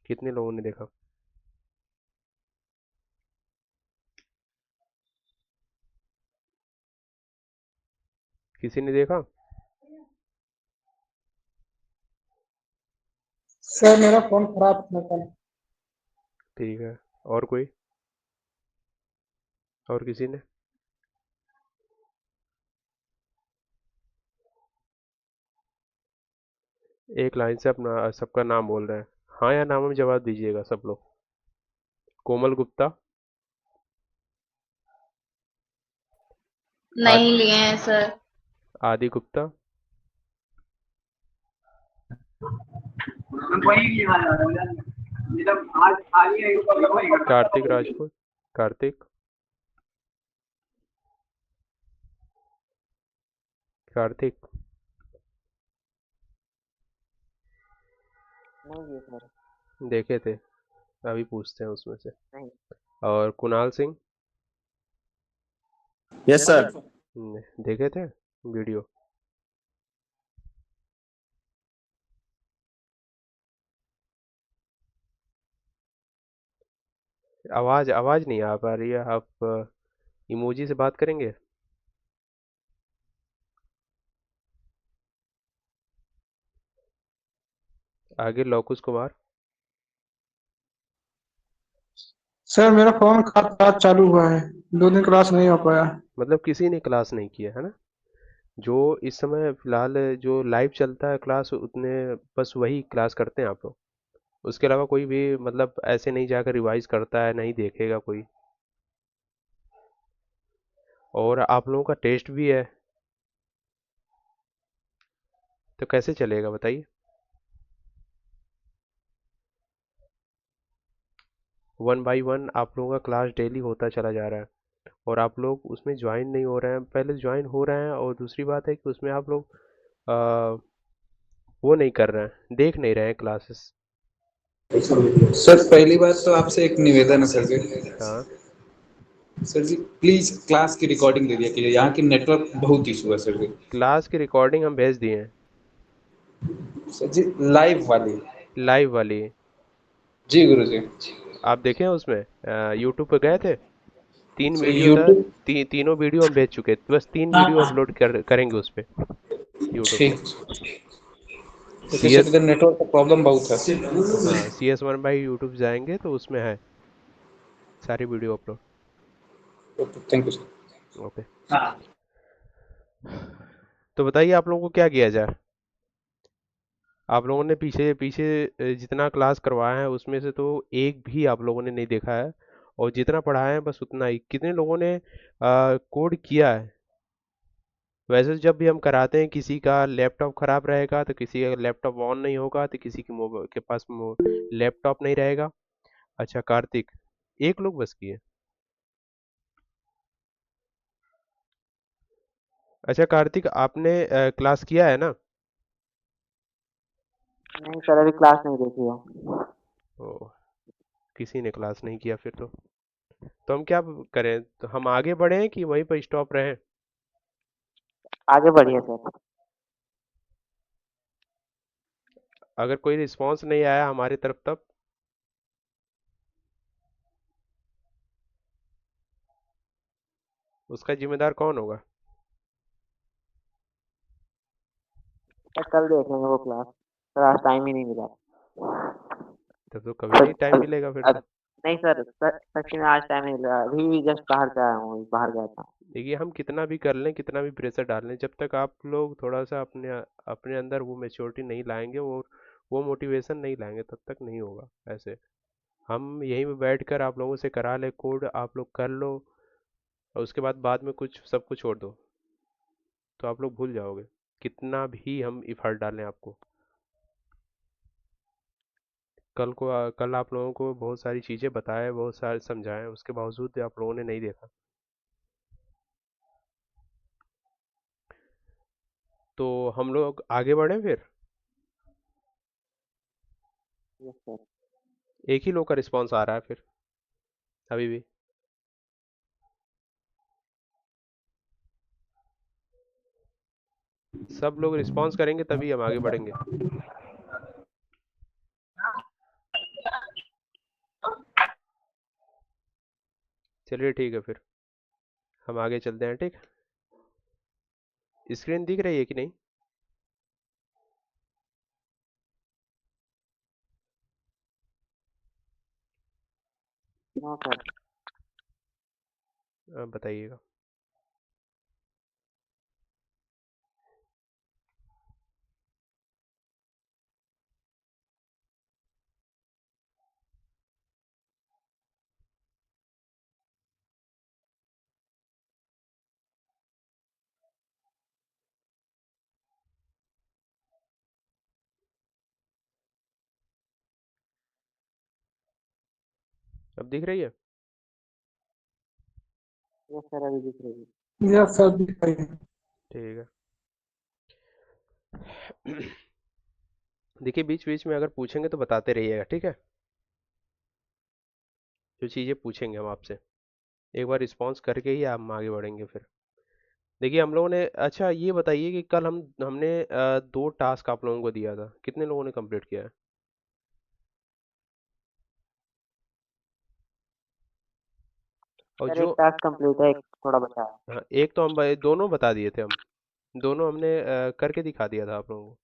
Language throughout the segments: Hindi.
कितने लोगों ने देखा? किसी ने देखा? सर मेरा फोन खराब था कल। ठीक है। और कोई? और किसी ने? एक लाइन से अपना सबका नाम बोल रहे हैं। हाँ या ना में जवाब दीजिएगा सब लोग। कोमल गुप्ता। नहीं आदि लिए हैं सर। आदि गुप्ता। कार्तिक राजपूत। कार्तिक। कार्तिक। नहीं ये सर। देखे थे? अभी पूछते हैं उसमें से। नहीं। और कुणाल सिंह। Yes sir. देखे थे वीडियो? आवाज आवाज नहीं आ पा रही है। आप इमोजी से बात करेंगे? आगे लौकुश कुमार। सर मेरा फोन खराब चालू हुआ है, 2 दिन क्लास नहीं हो पाया। मतलब किसी ने क्लास नहीं किया है ना? जो इस समय फिलहाल जो लाइव चलता है क्लास, उतने बस वही क्लास करते हैं आप लोग। उसके अलावा कोई भी मतलब ऐसे नहीं जाकर रिवाइज करता है, नहीं देखेगा कोई। और आप लोगों का टेस्ट भी है, तो कैसे चलेगा बताइए? वन बाय वन आप लोगों का क्लास डेली होता चला जा रहा है, और आप लोग उसमें ज्वाइन नहीं हो रहे हैं। पहले ज्वाइन हो रहे हैं, और दूसरी बात है कि उसमें आप लोग आ, वो नहीं कर रहे हैं, देख नहीं रहे हैं क्लासेस। सर पहली बात तो आपसे एक निवेदन है सर जी। हाँ। सर जी प्लीज क्लास की रिकॉर्डिंग दे दिया कीजिए, यहाँ की नेटवर्क बहुत इशू है सर जी। क्लास की रिकॉर्डिंग हम भेज दिए हैं। सर जी लाइव वाली। लाइव वाली। जी गुरु जी। आप देखें उसमें यूट्यूब पे गए थे? तीन सर वीडियो था। यूट्यूब। तीनों वीडियो हम भेज चुके हैं, बस 3 वीडियो अपलोड करेंगे उस पे, यूट्यूब पे। ठीक। सी क्योंकि सर एस इधर नेटवर्क का प्रॉब्लम बहुत है। हाँ, CS1 बाई यूट्यूब जाएंगे तो उसमें है सारी video upload. Okay thank you sir. Okay. तो बताइए आप लोगों को क्या किया जाए? आप लोगों ने पीछे पीछे जितना क्लास करवाया है उसमें से तो एक भी आप लोगों ने नहीं देखा है, और जितना पढ़ाया है बस उतना ही। कितने लोगों ने कोड किया है? वैसे तो जब भी हम कराते हैं, किसी का लैपटॉप खराब रहेगा तो किसी का लैपटॉप ऑन नहीं होगा, तो किसी के मोबाइल के पास लैपटॉप नहीं रहेगा। अच्छा कार्तिक, एक लोग बस किए। अच्छा कार्तिक, आपने क्लास किया है ना? नहीं सर अभी क्लास नहीं देखी है। ओ, किसी ने क्लास नहीं किया फिर तो हम क्या करें? तो हम आगे बढ़ें कि वहीं पर स्टॉप रहें? आगे बढ़िए सर। अगर कोई रिस्पांस नहीं आया हमारी तरफ, तब उसका जिम्मेदार कौन होगा? सर कल देखेंगे वो क्लास। सर आज टाइम ही नहीं मिला। तब तो कभी सर नहीं टाइम मिलेगा फिर तो। नहीं सर सच्ची में आज टाइम नहीं मिला, अभी भी जस्ट बाहर से आया हूँ, बाहर गया था। देखिए, हम कितना भी कर लें, कितना भी प्रेशर डाल लें, जब तक आप लोग थोड़ा सा अपने अपने अंदर वो मेच्योरिटी नहीं लाएंगे, वो मोटिवेशन नहीं लाएंगे, तब तक नहीं होगा ऐसे। हम यहीं पे बैठ कर आप लोगों से करा ले कोड, आप लोग कर लो, और उसके बाद में कुछ सब कुछ छोड़ दो, तो आप लोग भूल जाओगे, कितना भी हम इफर्ट डालें आपको। कल आप लोगों को बहुत सारी चीज़ें बताए, बहुत सारे समझाएं, उसके बावजूद भी आप लोगों ने नहीं देखा। तो हम लोग आगे बढ़ें फिर? Yes sir. एक ही लोग का रिस्पांस आ रहा है फिर अभी भी। सब लोग रिस्पांस करेंगे तभी हम आगे बढ़ेंगे। चलिए ठीक है फिर, हम आगे चलते हैं। ठीक, स्क्रीन दिख रही है कि नहीं? No sir. बताइएगा। अब दिख रही है? यस सर, अभी दिख रही है। यस सर, दिखाइए। ठीक है। देखिए, बीच बीच में अगर पूछेंगे तो बताते रहिएगा, ठीक है? जो चीज़ें पूछेंगे हम आपसे, एक बार रिस्पॉन्स करके ही हम आगे बढ़ेंगे फिर। देखिए हम लोगों ने, अच्छा ये बताइए कि कल हमने 2 टास्क आप लोगों को दिया था, कितने लोगों ने कंप्लीट किया है? और सर जो, एक टास्क कंप्लीट है, एक थोड़ा बचा है। हाँ, एक तो हम दोनों बता दिए थे, हम दोनों हमने करके दिखा दिया था आप लोगों को।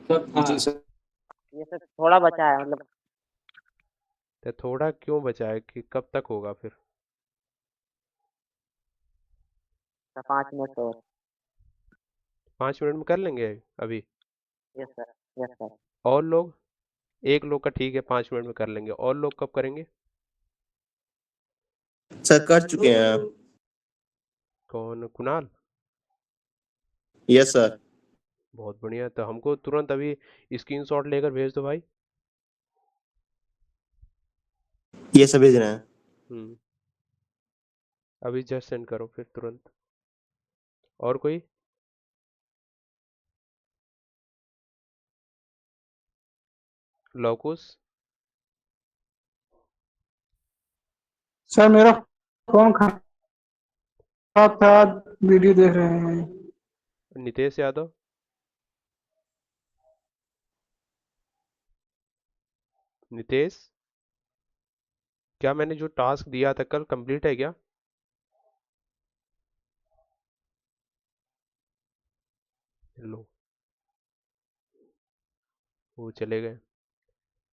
सर जी सर। ये सर थोड़ा बचा है, मतलब तो थोड़ा क्यों बचा है, कि कब तक होगा फिर? 5 मिनट और। 5 मिनट में कर लेंगे अभी? Yes sir. Yes sir. और लोग, एक लोग का ठीक है, 5 मिनट में कर लेंगे, और लोग कब करेंगे? सर कर चुके हैं आप। कौन, कुणाल? Yes sir. बहुत बढ़िया, तो हमको तुरंत अभी स्क्रीनशॉट लेकर भेज दो भाई। ये सब भेज रहे हैं। हम्म, अभी जस्ट सेंड करो फिर तुरंत। और कोई? लौकुस? सर मेरा फोन खराब था, वीडियो देख रहे हैं। नितेश यादव? नितेश, क्या मैंने जो टास्क दिया था कल कंप्लीट है क्या? लो, वो चले गए।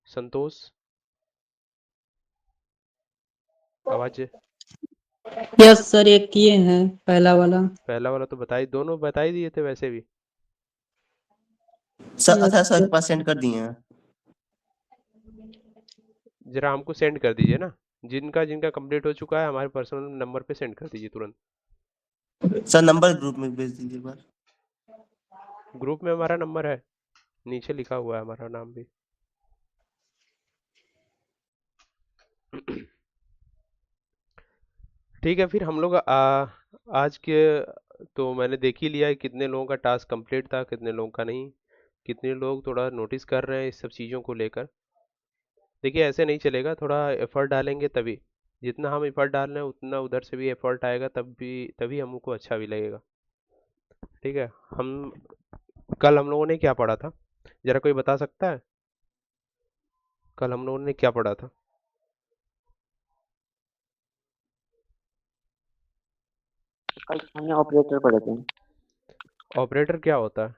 संतोष, आवाज? यस सर, एक किए हैं पहला वाला। पहला वाला तो बताई, दोनों बता ही दिए थे वैसे भी। सर यस अच्छा सर सर। के पास सेंड कर दिए हैं। जरा हमको सेंड कर दीजिए ना, जिनका जिनका कंप्लीट हो चुका है हमारे पर्सनल नंबर पे सेंड कर दीजिए तुरंत। सर नंबर ग्रुप में भेज दीजिए एक बार। ग्रुप में हमारा नंबर है, नीचे लिखा हुआ है हमारा नाम भी। ठीक है, फिर हम लोग आज के, तो मैंने देख ही लिया है कितने लोगों का टास्क कंप्लीट था, कितने लोगों का नहीं, कितने लोग थोड़ा नोटिस कर रहे हैं इस सब चीज़ों को लेकर। देखिए ऐसे नहीं चलेगा, थोड़ा एफर्ट डालेंगे तभी, जितना हम एफर्ट डाल रहे हैं उतना उधर से भी एफर्ट आएगा, तब भी तभी हमको अच्छा भी लगेगा। ठीक है, हम कल हम लोगों ने क्या पढ़ा था, जरा कोई बता सकता है? कल हम लोगों ने क्या पढ़ा था? कल हमने ऑपरेटर पढ़े थे। ऑपरेटर क्या होता है?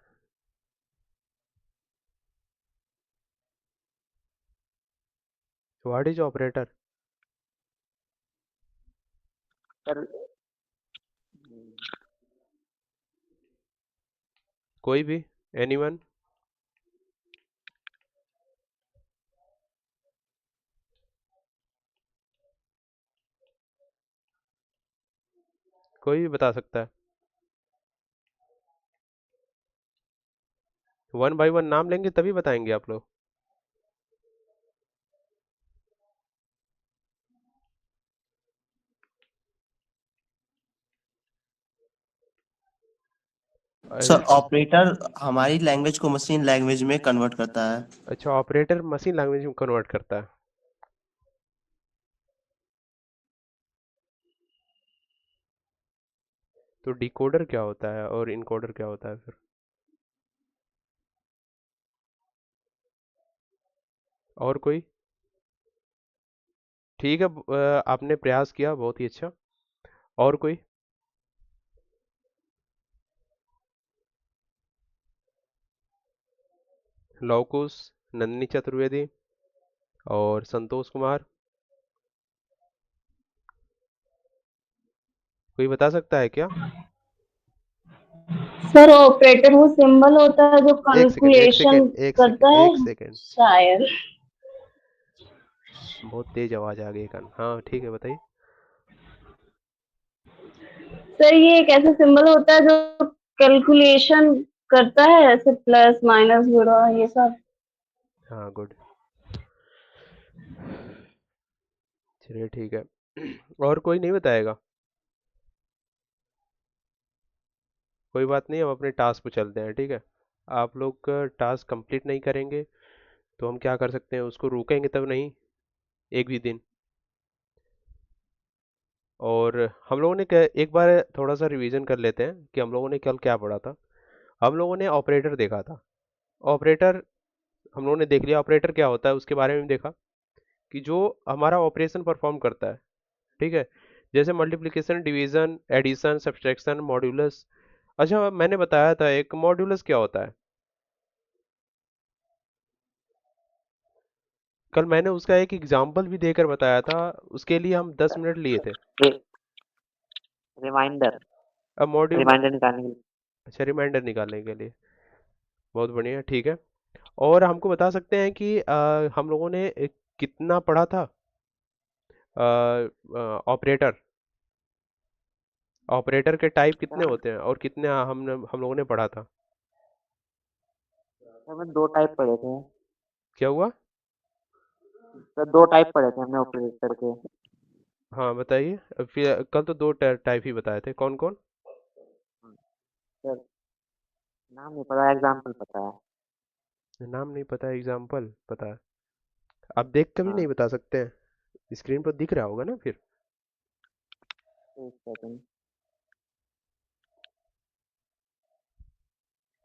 What is operator? सर कोई भी, एनीवन? कोई भी बता सकता है? 1 बाय 1 नाम लेंगे तभी बताएंगे आप लोग। सर ऑपरेटर हमारी लैंग्वेज को मशीन लैंग्वेज में कन्वर्ट करता है। अच्छा, ऑपरेटर मशीन लैंग्वेज में कन्वर्ट करता है। तो डिकोडर क्या होता है और इनकोडर क्या होता है फिर? और कोई? ठीक है, आपने प्रयास किया, बहुत ही अच्छा। और कोई? लौकुश, नंदिनी चतुर्वेदी और संतोष कुमार, कोई बता सकता है क्या? सर ऑपरेटर वो सिंबल होता है जो एक सेकंड, एक कैलकुलेशन सेकंड, एक करता सेकंड, है एक सेकंड, शायद। बहुत तेज आवाज आ गई कान। हाँ ठीक है, बताइए। सर ये एक ऐसा सिंबल होता है जो कैलकुलेशन करता है, ऐसे प्लस माइनस गुणा ये सब। हाँ गुड, चलिए ठीक है। और कोई नहीं बताएगा? कोई बात नहीं, हम अपने टास्क पे चलते हैं, ठीक है। आप लोग टास्क कंप्लीट नहीं करेंगे तो हम क्या कर सकते हैं, उसको रोकेंगे तब नहीं, एक भी दिन। और हम लोगों ने एक बार थोड़ा सा रिवीजन कर लेते हैं कि हम लोगों ने कल क्या पढ़ा था। हम लोगों ने ऑपरेटर देखा था। ऑपरेटर हम लोगों ने देख लिया, ऑपरेटर क्या होता है उसके बारे में देखा, कि जो हमारा ऑपरेशन परफॉर्म करता है, ठीक है। जैसे multiplication, division, addition, subtraction, modulus. अच्छा, मैंने बताया था एक मॉड्यूलस क्या होता है, कल मैंने उसका एक एग्जाम्पल भी देकर बताया था। उसके लिए हम 10 मिनट लिए थे। रिमाइंडर अब मॉड्यूल, रिमाइंडर निकालने के लिए। अच्छा रिमाइंडर निकालने के लिए, बहुत बढ़िया, ठीक है। और हमको बता सकते हैं कि हम लोगों ने कितना पढ़ा था ऑपरेटर, ऑपरेटर के टाइप कितने होते हैं और कितने हम लोगों ने पढ़ा था? हमने 2 टाइप पढ़े थे। क्या हुआ? सर 2 टाइप पढ़े थे हमने ऑपरेटर के। हाँ बताइए। फिर कल तो दो टाइप ही बताए थे, कौन कौन? सर नाम नहीं पता, एग्जाम्पल पता है। नाम नहीं पता, एग्जाम्पल पता है। आप देख कर भी हाँ, नहीं बता सकते हैं? स्क्रीन पर दिख रहा होगा ना फिर। 1 सेकंड।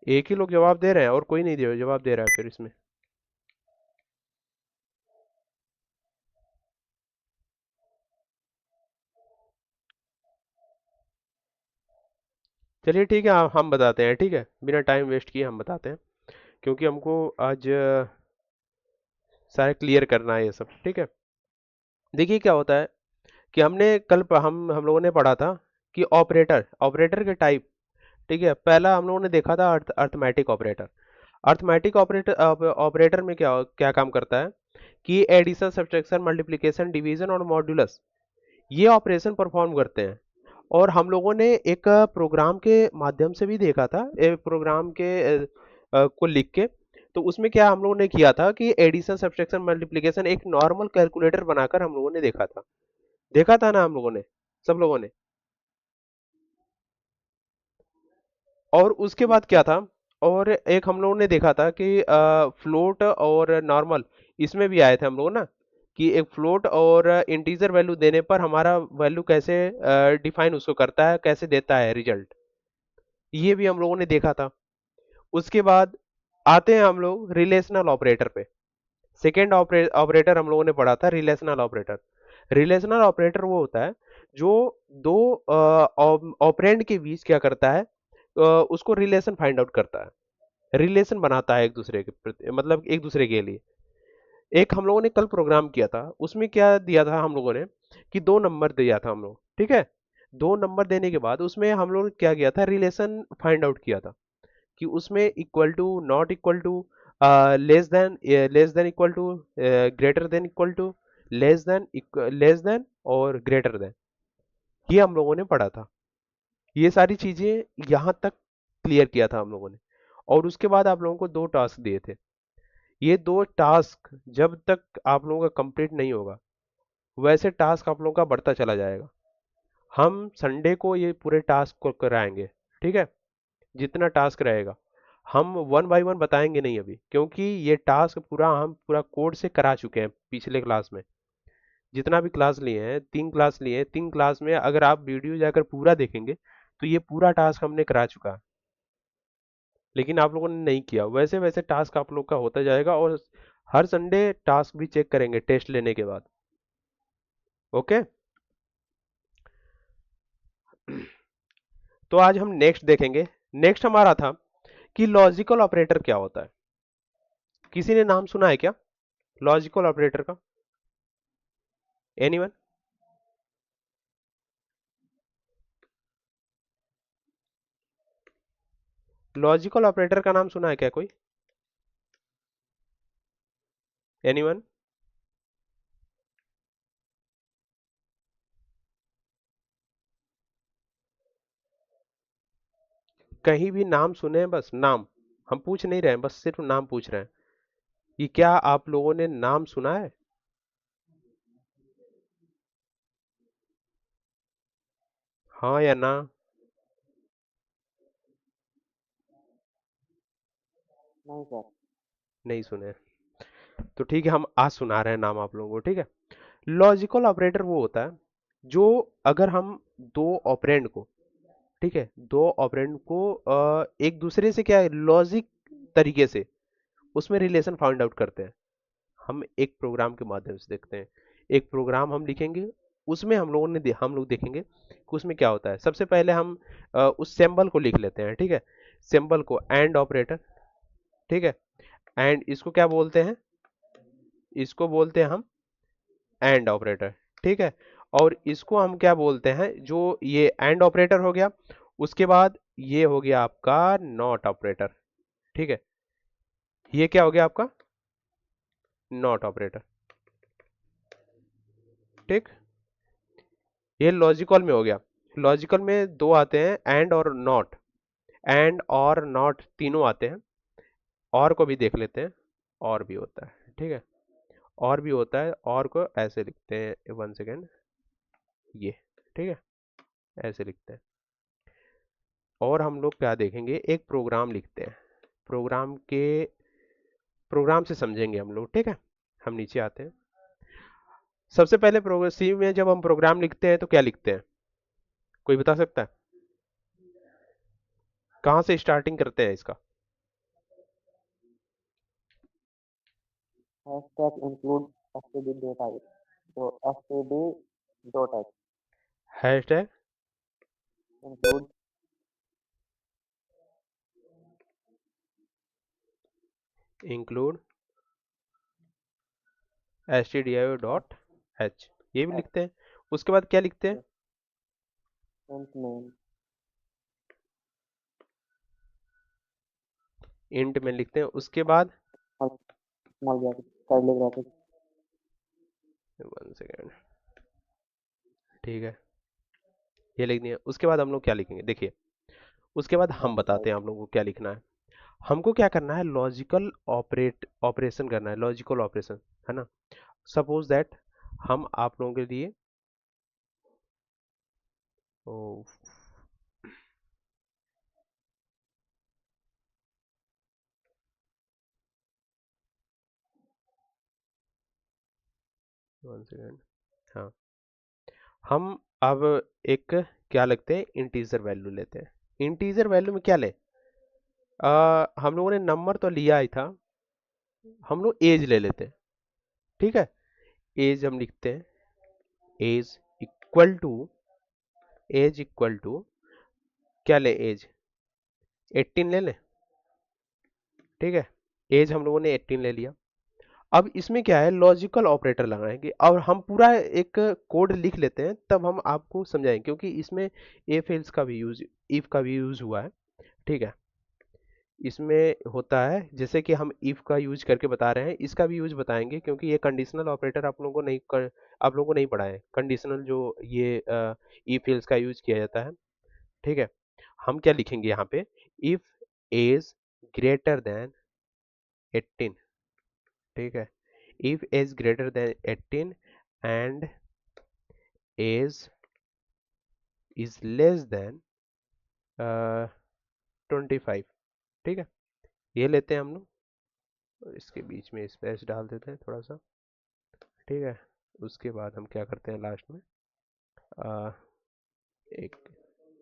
एक ही लोग जवाब दे रहे हैं और कोई नहीं जवाब दे रहा है फिर इसमें। चलिए ठीक है, हम बताते हैं, ठीक है, बिना टाइम वेस्ट किए हम बताते हैं, क्योंकि हमको आज सारे क्लियर करना है ये सब, ठीक है। देखिए क्या होता है कि हमने कल हम लोगों ने पढ़ा था कि ऑपरेटर, ऑपरेटर के टाइप, ठीक है। पहला हम लोगों ने देखा था arithmetic operator. Arithmetic operator, operator में क्या क्या काम करता है कि एडिशन, सब्ट्रैक्शन, मल्टीप्लिकेशन, डिवीजन और मॉड्यूलस, ये ऑपरेशन परफॉर्म करते हैं। और हम लोगों ने एक प्रोग्राम के माध्यम से भी देखा था, एक प्रोग्राम के को लिख के। तो उसमें क्या हम लोगों ने किया था कि एडिशन, सब्ट्रैक्शन, मल्टीप्लिकेशन एक नॉर्मल कैलकुलेटर बनाकर हम लोगों ने देखा था ना हम लोगों ने, सब लोगों ने। और उसके बाद क्या था, और एक हम लोगों ने देखा था कि फ्लोट और नॉर्मल, इसमें भी आए थे हम लोग ना, कि एक फ्लोट और इंटीजर वैल्यू देने पर हमारा वैल्यू कैसे डिफाइन उसको करता है, कैसे देता है रिजल्ट, ये भी हम लोगों ने देखा था। उसके बाद आते हैं हम लोग रिलेशनल ऑपरेटर पे। सेकेंड ऑपरेटर हम लोगों ने पढ़ा था रिलेशनल ऑपरेटर। रिलेशनल ऑपरेटर वो होता है जो दो ऑपरेंड के बीच क्या करता है, उसको रिलेशन फाइंड आउट करता है, रिलेशन बनाता है एक दूसरे के प्रति, मतलब एक दूसरे के लिए। एक हम लोगों ने कल प्रोग्राम किया था, उसमें क्या दिया था हम लोगों ने, कि 2 नंबर दिया था हम लोग, ठीक है। 2 नंबर देने के बाद उसमें हम लोग ने क्या किया था, रिलेशन फाइंड आउट किया था, कि उसमें equal to, not equal to, less than equal to, greater than equal to, less than और ग्रेटर देन, ये हम लोगों ने पढ़ा था। ये सारी चीजें यहाँ तक क्लियर किया था हम लोगों ने। और उसके बाद आप लोगों को 2 टास्क दिए थे। ये 2 टास्क जब तक आप लोगों का कंप्लीट नहीं होगा, वैसे टास्क आप लोगों का बढ़ता चला जाएगा। हम संडे को ये पूरे टास्क को कराएंगे, ठीक है। जितना टास्क रहेगा हम 1 बाय 1 बताएंगे नहीं अभी, क्योंकि ये टास्क पूरा हम पूरा कोड से करा चुके हैं पिछले क्लास में। जितना भी क्लास लिए हैं, 3 क्लास लिए हैं, 3 क्लास में अगर आप वीडियो जाकर पूरा देखेंगे तो ये पूरा टास्क हमने करा चुका है। लेकिन आप लोगों ने नहीं किया, वैसे वैसे टास्क आप लोग का होता जाएगा। और हर संडे टास्क भी चेक करेंगे टेस्ट लेने के बाद। ओके। तो आज हम नेक्स्ट देखेंगे। नेक्स्ट हमारा था कि लॉजिकल ऑपरेटर क्या होता है। किसी ने नाम सुना है क्या लॉजिकल ऑपरेटर का? एनीवन? लॉजिकल ऑपरेटर का नाम सुना है क्या कोई? एनीवन? कहीं भी नाम सुने हैं? बस नाम, हम पूछ नहीं रहे हैं, बस सिर्फ नाम पूछ रहे हैं कि क्या आप लोगों ने नाम सुना है? हाँ या ना? नहीं सर। नहीं सुने? तो ठीक है, हम आज सुना रहे हैं नाम आप लोगों को, ठीक है। लॉजिकल ऑपरेटर वो होता है जो, अगर हम दो ऑपरेंड को, ठीक है, दो ऑपरेंड को एक दूसरे से क्या है लॉजिक तरीके से उसमें रिलेशन फाइंड आउट करते हैं। हम एक प्रोग्राम के माध्यम से देखते हैं। एक प्रोग्राम हम लिखेंगे, उसमें हम लोग देखेंगे कि उसमें क्या होता है। सबसे पहले हम उस सिंबल को लिख लेते हैं, ठीक है। सिंबल को एंड ऑपरेटर, ठीक है। एंड इसको क्या बोलते हैं? इसको बोलते हैं हम एंड ऑपरेटर, ठीक है। और इसको हम क्या बोलते हैं? जो ये एंड ऑपरेटर हो गया, उसके बाद ये हो गया आपका नॉट ऑपरेटर, ठीक है। ये क्या हो गया आपका? नॉट ऑपरेटर, ठीक। ये लॉजिकल में हो गया। लॉजिकल में दो आते हैं, एंड और नॉट। एंड और नॉट तीनों आते हैं। और को भी देख लेते हैं, और भी होता है, ठीक है। और भी होता है, और को ऐसे लिखते हैं, 1 सेकेंड, ये, ठीक है, ऐसे लिखते हैं। और हम लोग क्या देखेंगे, एक प्रोग्राम लिखते हैं। प्रोग्राम से समझेंगे हम लोग, ठीक है। हम नीचे आते हैं। सबसे पहले प्रोग्राम सी में जब हम प्रोग्राम लिखते हैं तो क्या लिखते हैं? कोई बता सकता है? कहाँ से स्टार्टिंग करते हैं इसका? हैशटैग इंक्लूड std data तो std dot h hashtag include include stdio.h, ये भी लिखते हैं। उसके बाद क्या लिखते हैं? int name इंट में लिखते हैं। उसके बाद small bracket curly bracket 1 second, ठीक है, ये लिख दिया। उसके बाद हम लोग क्या लिखेंगे देखिए। उसके बाद हम बताते हैं आप लोगों को क्या लिखना है। हमको क्या करना है? लॉजिकल ऑपरेशन करना है, लॉजिकल ऑपरेशन, है ना। सपोज दैट हम आप लोगों के लिए ओ, 1 सेकेंड, हाँ। हम अब एक क्या लगते हैं, इंटीजर वैल्यू लेते हैं। इंटीजर वैल्यू में क्या ले, हम लोगों ने नंबर तो लिया ही था, हम लोग एज ले लेते हैं, ठीक है। एज हम लिखते हैं, age equal to, age equal to क्या ले, एज 18 ले लें, ठीक है। एज हम लोगों ने 18 ले लिया। अब इसमें क्या है, लॉजिकल ऑपरेटर लगाएंगे और हम पूरा एक कोड लिख लेते हैं, तब हम आपको समझाएंगे, क्योंकि इसमें इफ एल्स का भी यूज, इफ का भी यूज हुआ है, ठीक है। इसमें होता है जैसे कि हम इफ का यूज करके बता रहे हैं, इसका भी यूज बताएंगे, क्योंकि ये कंडीशनल ऑपरेटर आप लोगों को नहीं पढ़ा है। कंडीशनल जो ये इफ एल्स का यूज किया जाता है, ठीक है। हम क्या लिखेंगे यहाँ पे, इफ एज ग्रेटर देन 18, ठीक है। If age greater than 18 and age is less than 25, ठीक है। ये लेते हैं हम लोग, इसके बीच में स्पेस डाल देते हैं थोड़ा सा, ठीक है। उसके बाद हम क्या करते हैं, लास्ट में आ, एक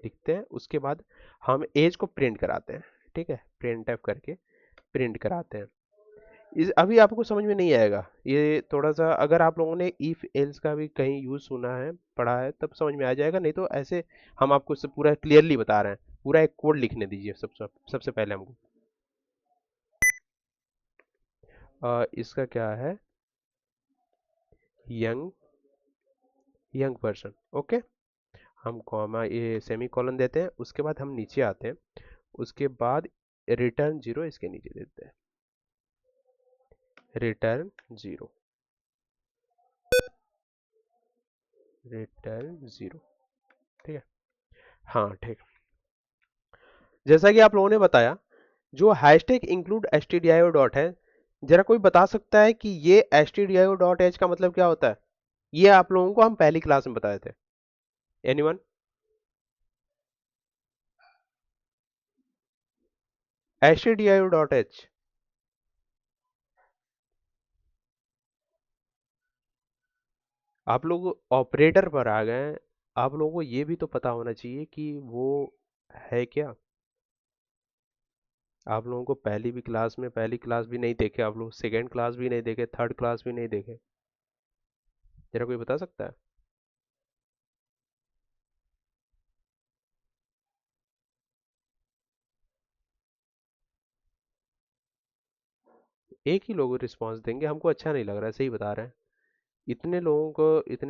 लिखते हैं। उसके बाद हम एज को प्रिंट कराते हैं, ठीक है, प्रिंट एफ करके प्रिंट कराते हैं। इस अभी आपको समझ में नहीं आएगा, ये थोड़ा सा अगर आप लोगों ने इफ एल्स का भी कहीं यूज सुना है, पढ़ा है, तब समझ में आ जाएगा, नहीं तो ऐसे हम आपको इससे पूरा क्लियरली बता रहे हैं। पूरा एक कोड लिखने दीजिए सबसे पहले हमको। इसका क्या है, यंग यंग पर्सन, ओके। हम कॉमा ये सेमी कॉलन देते हैं, उसके बाद हम नीचे आते हैं, उसके बाद रिटर्न जीरो इसके नीचे देते हैं, रिटर्न जीरो, रिटर्न जीरो, ठीक है। हाँ ठीक। जैसा कि आप लोगों ने बताया, जो हैशटैग इंक्लूड stdio डॉट है, जरा कोई बता सकता है कि ये stdio डॉट h का मतलब क्या होता है? ये आप लोगों को हम पहली क्लास में बताए थे। एनीवन? stdio डॉट h, आप लोग ऑपरेटर पर आ गए, आप लोगों को ये भी तो पता होना चाहिए कि वो है क्या। आप लोगों को पहली क्लास भी नहीं देखे, आप लोग सेकेंड क्लास भी नहीं देखे, थर्ड क्लास भी नहीं देखे, जरा कोई बता सकता है? एक ही लोग रिस्पांस देंगे, हमको अच्छा नहीं लग रहा है, सही बता रहे हैं। इतने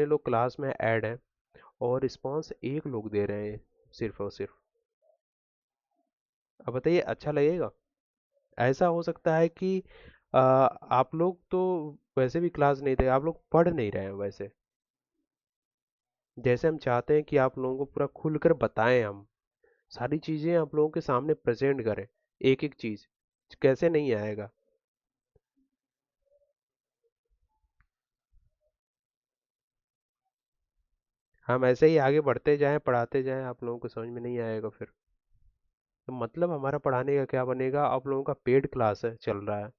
लोग क्लास में ऐड हैं और रिस्पांस एक लोग दे रहे हैं सिर्फ और सिर्फ। अब बताइए अच्छा लगेगा? ऐसा हो सकता है कि आप लोग तो वैसे भी क्लास नहीं थे, आप लोग पढ़ नहीं रहे हैं वैसे। जैसे हम चाहते हैं कि आप लोगों को पूरा खुलकर बताएं, हम सारी चीजें आप लोगों के सामने प्रेजेंट करें, एक एक चीज, कैसे नहीं आएगा? हम ऐसे ही आगे बढ़ते जाएं, पढ़ाते जाएं, आप लोगों को समझ में नहीं आएगा फिर तो मतलब हमारा पढ़ाने का क्या बनेगा? आप लोगों का पेड क्लास है चल रहा है,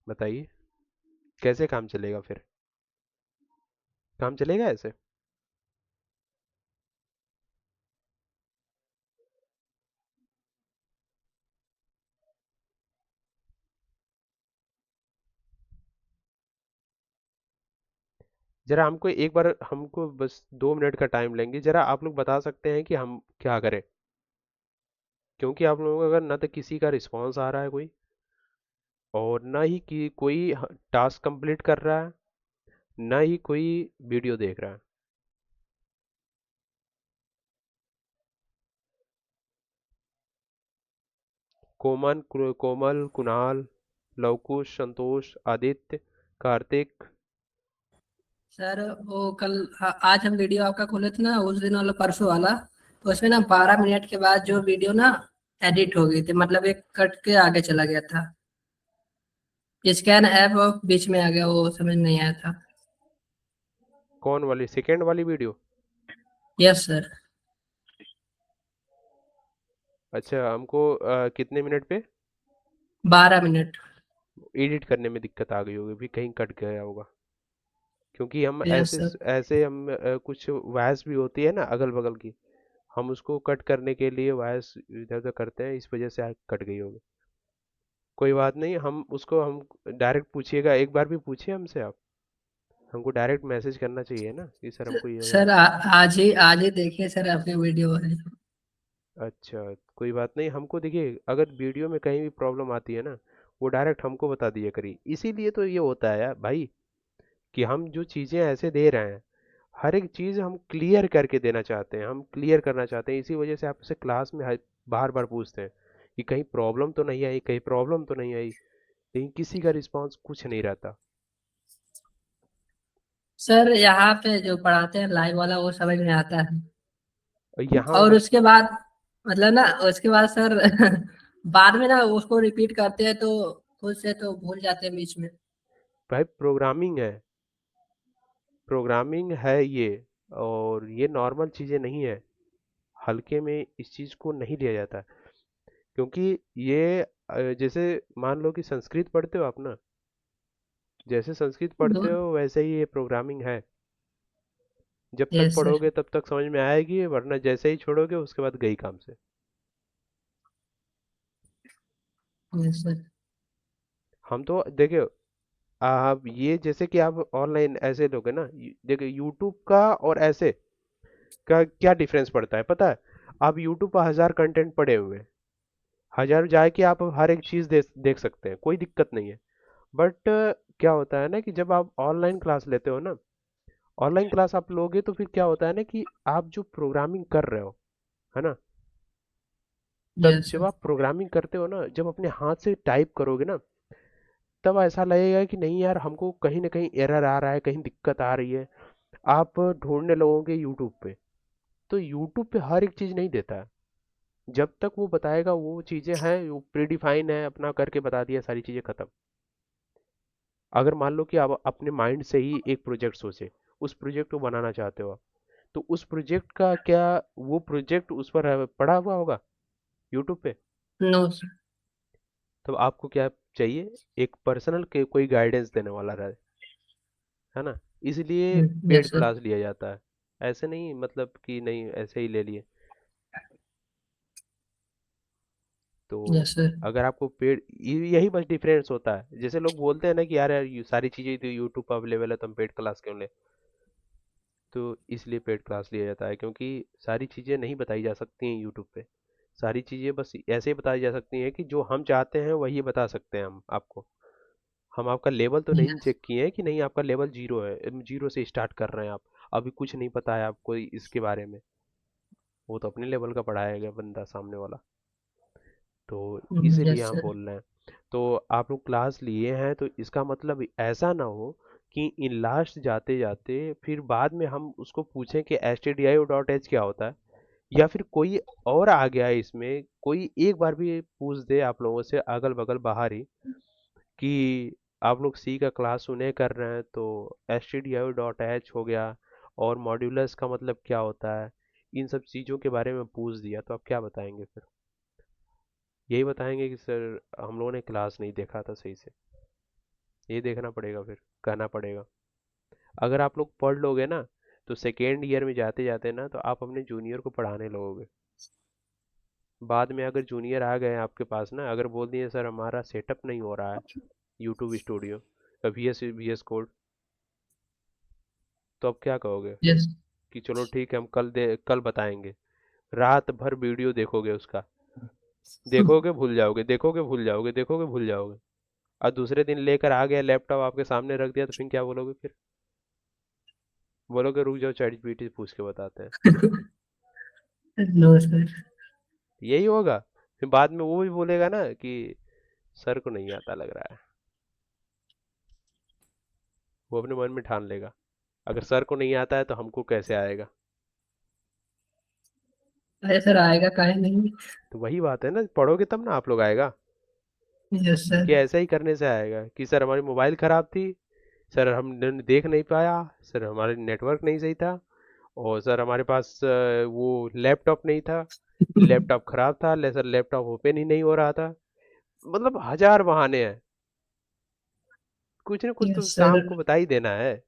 बताइए कैसे काम चलेगा फिर? काम चलेगा ऐसे? जरा हमको एक बार, हमको बस 2 मिनट का टाइम लेंगे, जरा आप लोग बता सकते हैं कि हम क्या करें? क्योंकि आप लोगों का अगर ना तो किसी का रिस्पांस आ रहा है कोई, और ना ही कि कोई टास्क कंप्लीट कर रहा है, ना ही कोई वीडियो देख रहा है। कोमल, कुणाल, लवकुश, संतोष, आदित्य, कार्तिक। सर वो कल आज हम वीडियो आपका खोले थे ना, उस दिन वाला परसों वाला, तो उसमें ना 12 मिनट के बाद जो वीडियो ना एडिट हो गई थी, मतलब एक कट के आगे चला गया था। स्कैन ऐप बीच में आ गया, वो समझ नहीं आया था। कौन वाली, सेकेंड वाली वीडियो? Yes sir. अच्छा, हमको कितने मिनट पे? 12 मिनट। एडिट करने में दिक्कत आ गई होगी, भी कहीं कट गया होगा, क्योंकि हम यस सर। ऐसे हम कुछ वॉइस भी होती है ना अगल बगल की, हम उसको कट करने के लिए वॉइस इधर उधर करते हैं, इस वजह से कट गई होगी। कोई बात नहीं, हम डायरेक्ट पूछिएगा, एक बार भी पूछिए हमसे आप, हमको डायरेक्ट मैसेज करना चाहिए ना कि सर हमको ये सर आज ही देखिए सर आपके वीडियो वाले। अच्छा कोई बात नहीं, हमको देखिए अगर वीडियो में कहीं भी प्रॉब्लम आती है ना, वो डायरेक्ट हमको बता दिया करिए। इसीलिए तो ये होता है यार भाई, कि हम जो चीज़ें ऐसे दे रहे हैं, हर एक चीज़ हम क्लियर करके देना चाहते हैं, हम क्लियर करना चाहते हैं, इसी वजह से आपसे क्लास में बार बार पूछते हैं कि कहीं प्रॉब्लम तो नहीं आई, कहीं प्रॉब्लम तो नहीं आई, लेकिन किसी का रिस्पांस कुछ नहीं रहता। सर यहाँ पे जो पढ़ाते हैं लाइव वाला वो समझ में आता है, और यहाँ और वाला उसके बाद मतलब ना उसके बाद सर बाद में ना उसको रिपीट करते हैं तो खुद से तो भूल जाते हैं बीच में। भाई प्रोग्रामिंग है, प्रोग्रामिंग है ये, और ये नॉर्मल चीज़ें नहीं है, हल्के में इस चीज़ को नहीं लिया जाता। क्योंकि ये जैसे मान लो कि संस्कृत पढ़ते हो आप ना, जैसे संस्कृत दो। पढ़ते हो वैसे ही ये प्रोग्रामिंग है। जब तक यस सर। पढ़ोगे तब तक समझ में आएगी, वरना जैसे ही छोड़ोगे उसके बाद गई काम से। Yes sir. हम तो देखिए, आप ये जैसे कि आप ऑनलाइन ऐसे लोगे ना, देखिए यूट्यूब का और ऐसे का क्या डिफरेंस पड़ता है पता है? आप यूट्यूब पर 1000 कंटेंट पड़े हुए हैं, 1000 जाए कि आप हर एक चीज़ देख सकते हैं, कोई दिक्कत नहीं है। बट क्या होता है ना कि जब आप ऑनलाइन क्लास लेते हो ना, ऑनलाइन क्लास आप लोगे तो फिर क्या होता है ना कि आप जो प्रोग्रामिंग कर रहे हो, है ना, तब यस जब सर। आप प्रोग्रामिंग करते हो ना, जब अपने हाथ से टाइप करोगे ना, तब ऐसा लगेगा कि नहीं यार, हमको कहीं ना कहीं एरर आ रहा है, कहीं दिक्कत आ रही है। आप ढूंढने लगोगे यूट्यूब पे, तो यूट्यूब पे हर एक चीज़ नहीं देता है। जब तक वो बताएगा वो चीज़ें हैं, वो प्रीडिफाइन है, अपना करके बता दिया, सारी चीज़ें खत्म। अगर मान लो कि आप अपने माइंड से ही एक प्रोजेक्ट सोचे, उस प्रोजेक्ट को बनाना चाहते हो आप, तो उस प्रोजेक्ट का क्या, वो प्रोजेक्ट उस पर पड़ा हुआ होगा यूट्यूब पे? No sir. तो आपको क्या चाहिए? एक पर्सनल के कोई गाइडेंस देने वाला रहे, है ना? इसलिए पेड यस सर। क्लास लिया जाता है। ऐसे नहीं मतलब कि नहीं ऐसे ही ले लिए। तो यस सर। अगर आपको पेड, यही बस डिफरेंस होता है। जैसे लोग बोलते हैं ना कि यार यार सारी चीज़ें तो यूट्यूब पर अवेलेबल है, तो हम पेड क्लास क्यों ले? तो इसलिए पेड क्लास लिया जाता है, क्योंकि सारी चीज़ें नहीं बताई जा सकती हैं यूट्यूब पे। सारी चीज़ें बस ऐसे ही बताई जा सकती हैं कि जो हम चाहते हैं वही बता सकते हैं हम आपको। हम आपका लेवल तो नहीं यस। चेक किए हैं कि नहीं आपका लेवल जीरो है, जीरो से स्टार्ट कर रहे हैं आप, अभी कुछ नहीं पता है आपको इसके बारे में। वो तो अपने लेवल का पढ़ाया गया बंदा सामने वाला। तो इसीलिए यस हम सर। बोल रहे हैं। तो आप लोग क्लास लिए हैं तो इसका मतलब ऐसा ना हो कि इन लास्ट जाते जाते फिर बाद में हम उसको पूछें कि stdio.h क्या होता है, या फिर कोई और आ गया है इसमें, कोई एक बार भी पूछ दे आप लोगों से अगल बगल बाहर ही कि आप लोग सी का क्लास सुने कर रहे हैं तो stdio.h हो गया, और मॉड्यूलस का मतलब क्या होता है, इन सब चीज़ों के बारे में पूछ दिया, तो आप क्या बताएंगे फिर? यही बताएंगे कि सर हम लोगों ने क्लास नहीं देखा था सही से। ये देखना पड़ेगा, फिर कहना पड़ेगा। अगर आप लोग पढ़ लोगे ना, तो सेकेंड ईयर में जाते जाते ना तो आप अपने जूनियर को पढ़ाने लगोगे। बाद में अगर जूनियर आ गए आपके पास ना, अगर बोल दिए सर हमारा सेटअप नहीं हो रहा है यूट्यूब स्टूडियो का, वी एस कोड, तो अब क्या कहोगे? यस। कि चलो ठीक है, हम कल बताएंगे। रात भर वीडियो देखोगे उसका, देखोगे भूल जाओगे, देखोगे भूल जाओगे, देखोगे भूल जाओगे। और दूसरे दिन लेकर आ गया लैपटॉप आपके सामने रख दिया, तो फिर क्या बोलोगे फिर? बोलोगे रुक जाओ, चैट जीपीटी से पूछ के बताते हैं। No sir. यही होगा। फिर बाद में वो भी बोलेगा ना कि सर को नहीं आता लग रहा है। वो अपने मन में ठान लेगा, अगर सर को नहीं आता है तो हमको कैसे आएगा? अरे सर आएगा काहे नहीं। तो वही बात है ना, पढ़ोगे तब ना आप लोग आएगा। Yes sir. कि ऐसा ही करने से आएगा कि सर हमारी मोबाइल खराब थी, सर हमने देख नहीं पाया, सर हमारे नेटवर्क नहीं सही था, और सर हमारे पास वो लैपटॉप नहीं था, लैपटॉप खराब था, सर लैपटॉप ओपन ही नहीं हो रहा था। मतलब 1000 बहाने हैं। कुछ ना कुछ तो यस सर। शाम को बता ही देना है,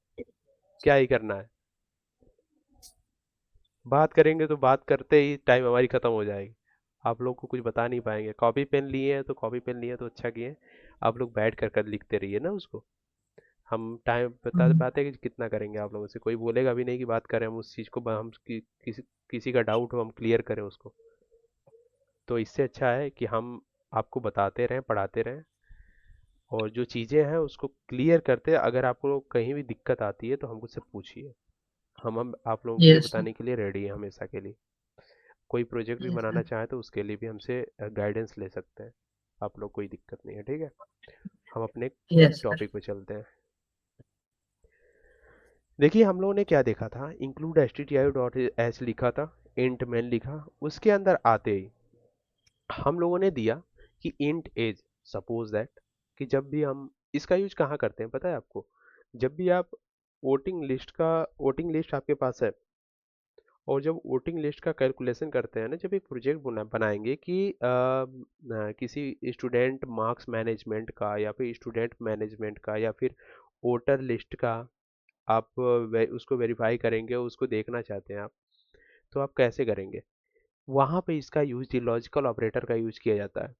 क्या ही करना है। बात करेंगे तो बात करते ही टाइम हमारी खत्म हो जाएगी, आप लोग को कुछ बता नहीं पाएंगे। कॉपी पेन लिए हैं तो कॉपी पेन लिए हैं तो अच्छा किए, आप लोग बैठ कर लिखते रहिए ना उसको। हम टाइम बता पाते हैं कि कितना करेंगे आप लोगों से, कोई बोलेगा भी नहीं कि बात करें हम उस चीज़ को, हम किसी का डाउट हो हम क्लियर करें उसको। तो इससे अच्छा है कि हम आपको बताते रहें, पढ़ाते रहें, और जो चीज़ें हैं उसको क्लियर करते हैं। अगर आपको कहीं भी दिक्कत आती है तो हमको से पूछिए, हम आप लोगों के लिए यस सर। बताने के लिए रेडी हैं हमेशा के लिए। कोई प्रोजेक्ट भी यस बनाना सर। चाहें तो उसके लिए भी हमसे गाइडेंस ले सकते हैं आप लोग, कोई दिक्कत नहीं है, ठीक है? हम अपने यस सर। टॉपिक पे चलते हैं। देखिए हम लोगों ने क्या देखा था, इंक्लूड stdio.h लिखा था, इंट मैन लिखा, उसके अंदर आते ही हम लोगों ने दिया कि इंट एज, सपोज दैट, कि जब भी हम इसका यूज कहाँ करते हैं पता है आपको? जब भी आप वोटिंग लिस्ट आपके पास है, और जब वोटिंग लिस्ट का कैलकुलेशन करते हैं ना, जब एक प्रोजेक्ट बनाएंगे कि किसी स्टूडेंट मार्क्स मैनेजमेंट का, या फिर स्टूडेंट मैनेजमेंट का, या फिर वोटर लिस्ट का, आप उसको वेरीफाई करेंगे, उसको देखना चाहते हैं आप, तो आप कैसे करेंगे? वहाँ पे इसका यूज लॉजिकल ऑपरेटर का यूज किया जाता है।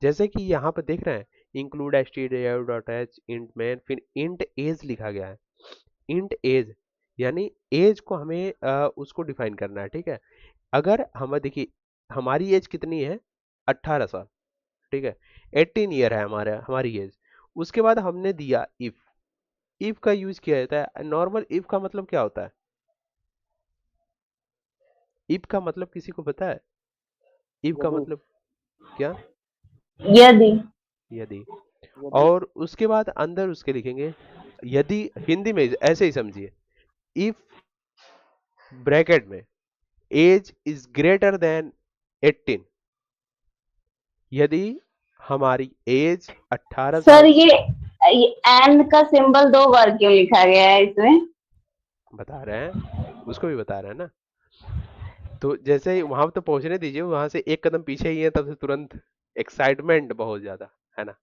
जैसे कि यहाँ पर देख रहे हैं, इंक्लूड stdio.h int में फिर int एज लिखा गया है। int एज यानी एज को हमें उसको डिफाइन करना है, ठीक है। अगर हम देखिए हमारी एज कितनी है, 18 साल, ठीक है, 18 ईयर है हमारी एज। उसके बाद हमने दिया इफ का यूज किया जाता है। नॉर्मल इफ का मतलब क्या होता है? इफ का मतलब किसी को पता है? इफ का यदि मतलब क्या? यदि। यदि। यदि और उसके बाद अंदर उसके लिखेंगे यदि, हिंदी में ऐसे ही समझिए, इफ ब्रैकेट में एज इज ग्रेटर देन 18, यदि हमारी एज 18 सर साल ये एंड का सिंबल 2 बार क्यों लिखा गया है इसमें? बता रहे हैं, उसको भी बता रहे हैं ना। तो जैसे ही वहां तो पहुंचने दीजिए, वहां से एक कदम पीछे ही है, तब से तुरंत एक्साइटमेंट बहुत ज्यादा है ना।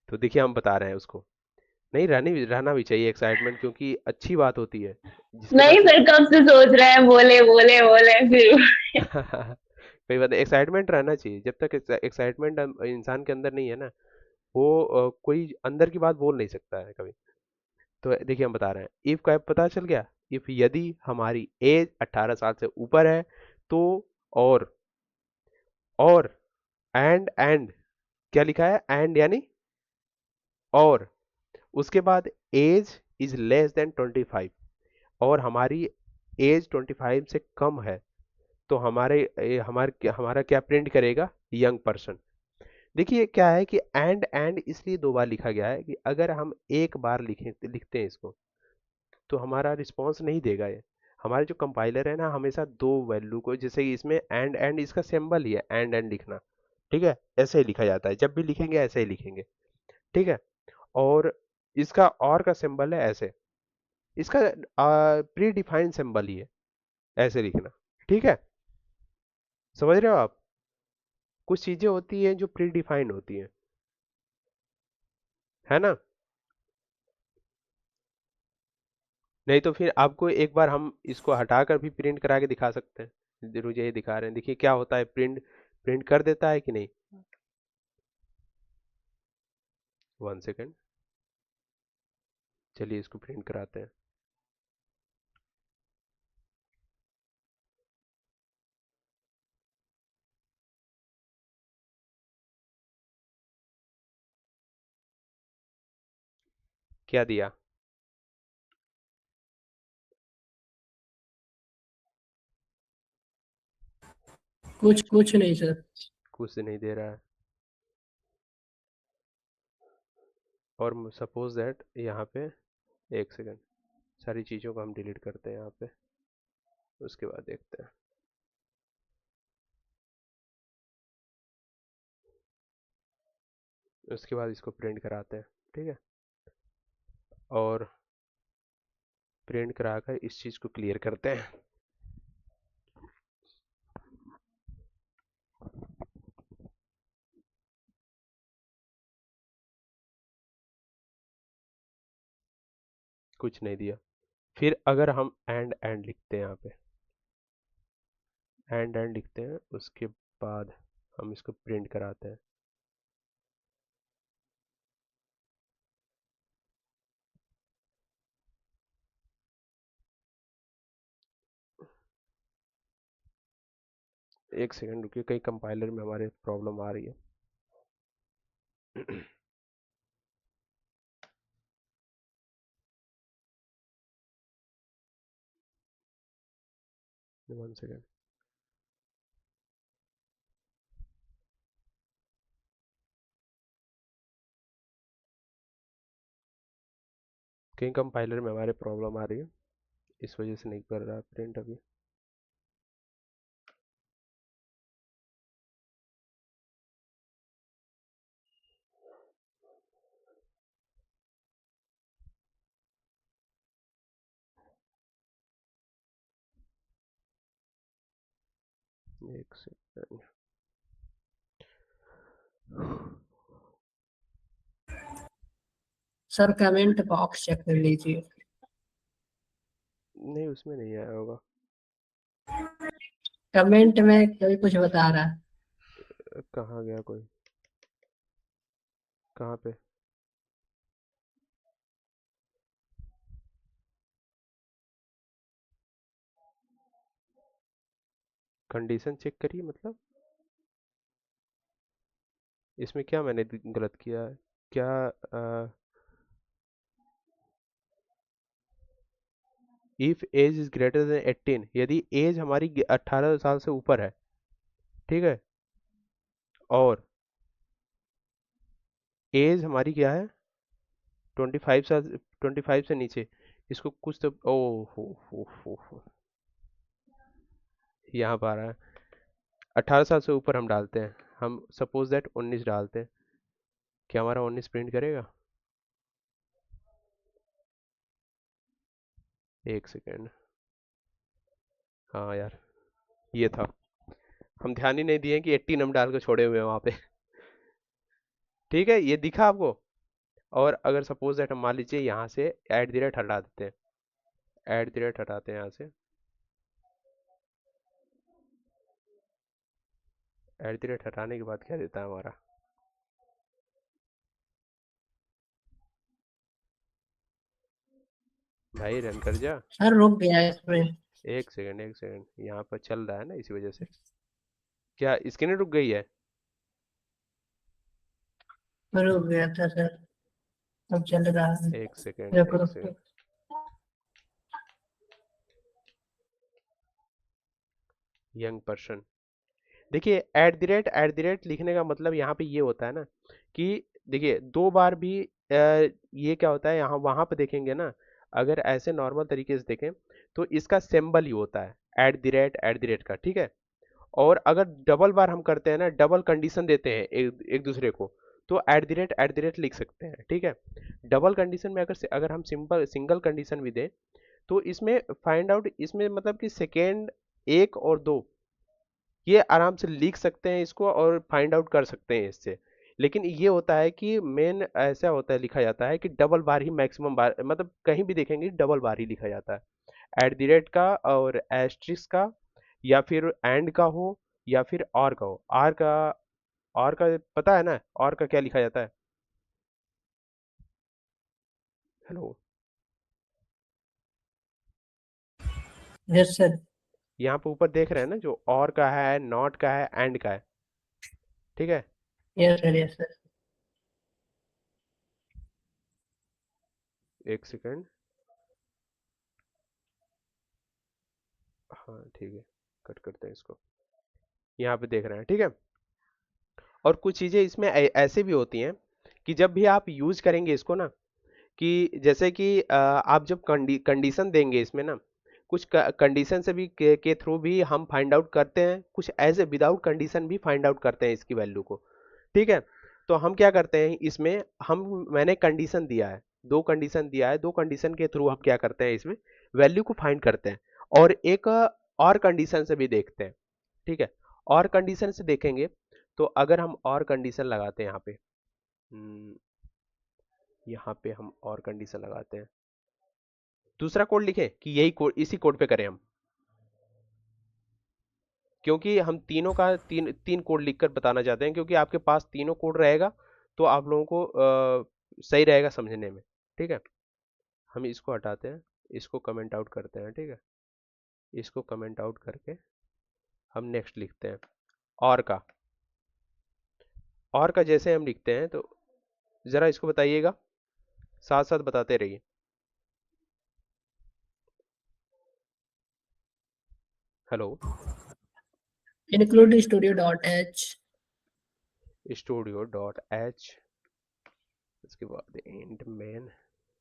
तो देखिए हम बता रहे हैं उसको, नहीं रहना भी चाहिए एक्साइटमेंट, क्योंकि अच्छी बात होती है जिसके नहीं पास सर, कब से सोच रहे हैं बोले बोले बोले फिर। कोई बात नहीं, एक्साइटमेंट रहना चाहिए। जब तक एक्साइटमेंट इंसान के अंदर नहीं है ना, वो कोई अंदर की बात बोल नहीं सकता है कभी। तो देखिए हम बता रहे हैं, इफ का पता चल गया, इफ यदि हमारी एज 18 साल से ऊपर है तो, और एंड क्या लिखा है? एंड यानी और, उसके बाद एज इज लेस देन 25, और हमारी एज 25 से कम है, तो हमारा क्या प्रिंट करेगा? Young person. देखिए क्या है कि एंड इसलिए 2 बार लिखा गया है कि अगर हम एक बार लिखते हैं इसको, तो हमारा रिस्पॉन्स नहीं देगा ये। हमारे जो कंपाइलर है ना, हमेशा 2 वैल्यू को, जैसे कि इसमें एंड इसका सिंबल ही है एंड लिखना, ठीक है, ऐसे ही लिखा जाता है। जब भी लिखेंगे ऐसे ही लिखेंगे, ठीक है। और इसका और का सिंबल है ऐसे, इसका प्री डिफाइंड सिंबल ही है, ऐसे लिखना, ठीक है। समझ रहे हो आप? कुछ चीजें होती हैं जो प्री डिफाइंड होती हैं, है ना। नहीं तो फिर आपको एक बार हम इसको हटाकर भी प्रिंट करा के दिखा सकते हैं। जरूर यही दिखा रहे हैं, देखिए क्या होता है, प्रिंट प्रिंट कर देता है कि नहीं। 1 सेकेंड, चलिए इसको प्रिंट कराते हैं। क्या दिया? कुछ नहीं सर। कुछ नहीं दे रहा है। और सपोज दैट यहाँ पे, 1 सेकेंड, सारी चीज़ों को हम डिलीट करते हैं यहाँ पे, उसके बाद देखते हैं। उसके बाद इसको प्रिंट कराते हैं, ठीक है। और प्रिंट कराकर इस चीज़ को क्लियर करते हैं। कुछ नहीं दिया। फिर अगर हम एंड लिखते हैं यहाँ पे, एंड लिखते हैं, उसके बाद हम इसको प्रिंट कराते हैं। एक सेकंड रुकिए, कहीं कंपाइलर में हमारे प्रॉब्लम आ रही है। 1 सेकेंड। कहीं कंपाइलर में हमारे प्रॉब्लम आ रही है, इस वजह से नहीं कर रहा प्रिंट अभी। एक second. Sir comment box check कर लीजिए। नहीं, उसमें नहीं आया होगा। कमेंट में कोई कुछ बता रहा है। कहाँ गया कोई? कहाँ पे? कंडीशन चेक करिए, मतलब इसमें क्या मैंने गलत किया है? क्या if age is greater than 18, यदि एज हमारी 18 साल से ऊपर है, ठीक है, और एज हमारी क्या है 25 साल, 25 से नीचे, इसको कुछ तो ओ हो यहाँ पर आ रहा है 18 साल से ऊपर हम डालते हैं, हम सपोज दैट 19 डालते हैं, क्या हमारा 19 प्रिंट करेगा? एक सेकेंड, हाँ यार ये था, हम ध्यान ही नहीं दिए कि 18 हम डाल के छोड़े हुए हैं वहाँ पे। ठीक है, ये दिखा आपको? और अगर सपोज दैट हम मान लीजिए यहाँ से एट द रेट हटा देते हैं, एट द रेट हटाते हैं यहाँ से, एट द रेट हटाने के बाद क्या देता है हमारा? भाई रन कर जा। सर रुक गया इसमें। एक सेकंड, एक सेकंड, यहाँ पर चल रहा है ना इसी वजह से। क्या स्क्रीन रुक गई है? रुक गया था सर, अब चल रहा है। एक सेकंड, रुको एक रुको। सेकंड, यंग पर्सन, देखिए एट द रेट लिखने का मतलब यहाँ पे ये होता है ना कि देखिए दो बार भी ये क्या होता है, यहाँ वहां पे देखेंगे ना, अगर ऐसे नॉर्मल तरीके से देखें तो इसका सिंबल ही होता है एट द रेट का, ठीक है। और अगर डबल बार हम करते हैं ना, डबल कंडीशन देते हैं एक दूसरे को, तो एट द रेट लिख सकते हैं, ठीक है। डबल कंडीशन में अगर हम सिंगल कंडीशन भी दें तो इसमें फाइंड आउट, इसमें मतलब कि सेकेंड एक और दो ये आराम से लिख सकते हैं इसको और फाइंड आउट कर सकते हैं इससे। लेकिन ये होता है कि मेन ऐसा होता है, लिखा जाता है कि डबल बार ही मैक्सिमम बार, मतलब कहीं भी देखेंगे डबल बार ही लिखा जाता है, एट द रेट का और एस्ट्रिक्स का, या फिर एंड का हो, या फिर और का हो। आर का पता है ना, और का क्या लिखा जाता है? Hello, yes sir. यहाँ पे ऊपर देख रहे हैं ना, जो और का है, नॉट का है, एंड का है, ठीक है। Yes sir, yes sir. एक सेकेंड, हाँ ठीक है, कट करते हैं इसको, यहाँ पे देख रहे हैं, ठीक है। और कुछ चीज़ें इसमें ऐसे भी होती हैं कि जब भी आप यूज करेंगे इसको ना, कि जैसे कि आप जब कंडीशन देंगे इसमें ना, कुछ कंडीशन से भी के थ्रू भी हम फाइंड आउट करते हैं, कुछ एज ए विदाउट कंडीशन भी फाइंड आउट करते हैं इसकी वैल्यू को, ठीक है। तो हम क्या करते हैं इसमें, मैंने कंडीशन दिया है, दो कंडीशन दिया है, दो कंडीशन के थ्रू हम क्या करते हैं इसमें वैल्यू को फाइंड करते हैं, और एक और कंडीशन से भी देखते हैं, ठीक है। और कंडीशन से देखेंगे तो अगर हम और कंडीशन लगाते हैं यहाँ पे हम और कंडीशन लगाते हैं, दूसरा कोड लिखें कि यही कोड, इसी कोड पे करें हम, क्योंकि हम तीनों का तीन तीन कोड लिखकर बताना चाहते हैं, क्योंकि आपके पास तीनों कोड रहेगा तो आप लोगों को सही रहेगा समझने में, ठीक है। हम इसको हटाते हैं, इसको कमेंट आउट करते हैं, ठीक है। इसको कमेंट आउट करके हम नेक्स्ट लिखते हैं और का। और का जैसे हम लिखते हैं तो ज़रा इसको बताइएगा, साथ साथ बताते रहिए। Hello, include studio dot H, studio dot H, उसके बाद एंड मेन,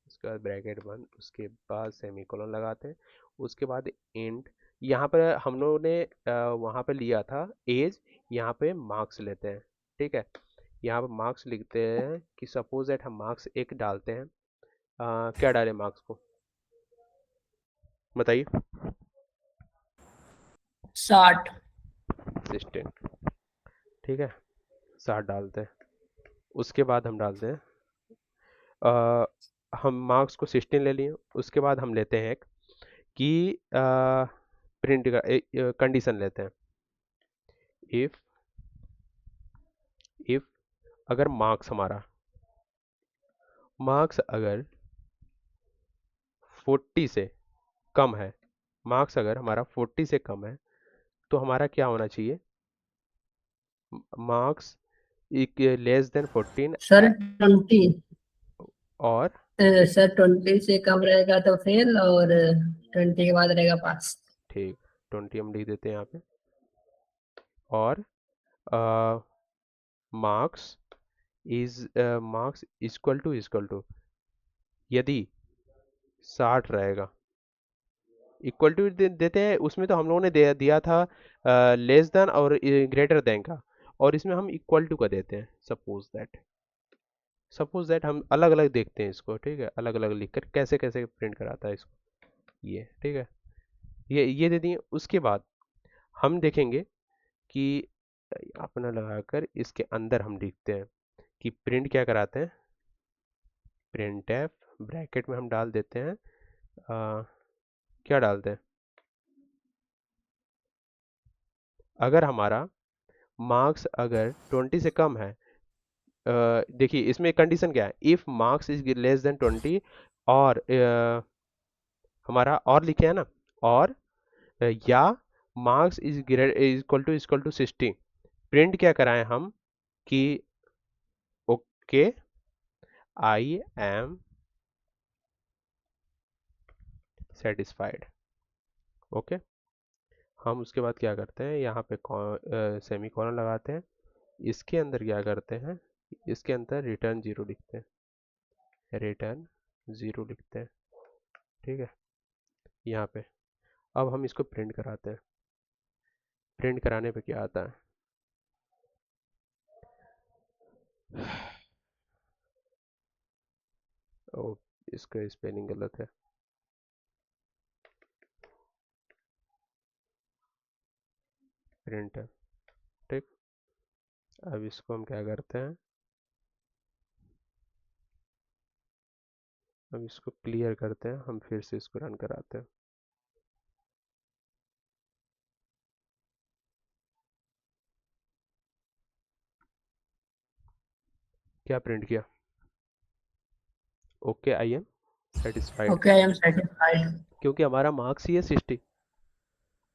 उसके बाद ब्रैकेट बंद, उसके बाद सेमीकोलन लगाते हैं, उसके बाद एंड। यहाँ पर हम लोगों ने वहाँ पे लिया था एज, यहाँ पे मार्क्स लेते हैं, ठीक है। यहाँ पे मार्क्स लिखते हैं कि सपोज दैट हम मार्क्स एक डालते हैं, क्या डालें मार्क्स को बताइए? 60। 16, ठीक है, 60 डालते हैं। उसके बाद हम डालते हैं हम मार्क्स को 16 ले लिए, उसके बाद हम लेते हैं एक कि प्रिंट का कंडीशन लेते हैं, इफ अगर मार्क्स हमारा मार्क्स अगर 40 से कम है, मार्क्स अगर हमारा 40 से कम है तो हमारा क्या होना चाहिए? मार्क्स लेस देन 14 सर 20, और सर 20 से कम रहेगा तो फेल, और 20 के बाद रहेगा पास। ठीक, 20 हम लिख देते हैं यहाँ पे। और मार्क्स इक्वल टू यदि 60 रहेगा, इक्वल टू देते हैं, उसमें तो हम लोगों ने दिया था लेस देन और ग्रेटर देन का, और इसमें हम इक्वल टू का देते हैं। सपोज दैट हम अलग अलग देखते हैं इसको, ठीक है, अलग अलग लिखकर कैसे कैसे प्रिंट कराता है इसको, ये ठीक है, ये दे दिए। उसके बाद हम देखेंगे कि अपना लगाकर इसके अंदर हम लिखते हैं कि प्रिंट क्या कराते हैं। प्रिंट एफ ब्रैकेट में हम डाल देते हैं क्या डालते हैं, अगर हमारा मार्क्स अगर 20 से कम है, देखिए इसमें कंडीशन क्या है, if marks is less than 20, और हमारा और लिखे है ना, और या marks is equal to 60, print क्या कराएं हम कि okay I am satisfied. Okay, हम उसके बाद क्या करते हैं, यहाँ पे सेमी कॉलन लगाते हैं, इसके अंदर क्या करते हैं, इसके अंदर रिटर्न 0 लिखते हैं, रिटर्न 0 लिखते हैं, ठीक है, यहाँ पे। अब हम इसको प्रिंट कराते हैं। प्रिंट कराने पे क्या आता है, ओ इसका स्पेलिंग गलत है, प्रिंट है, ठीक। अब इसको हम क्या करते हैं, अब इसको क्लियर करते हैं, हम फिर से इसको रन कराते हैं। क्या प्रिंट किया, okay I am satisfied, okay I am satisfied. क्योंकि हमारा मार्क्स ही है 60,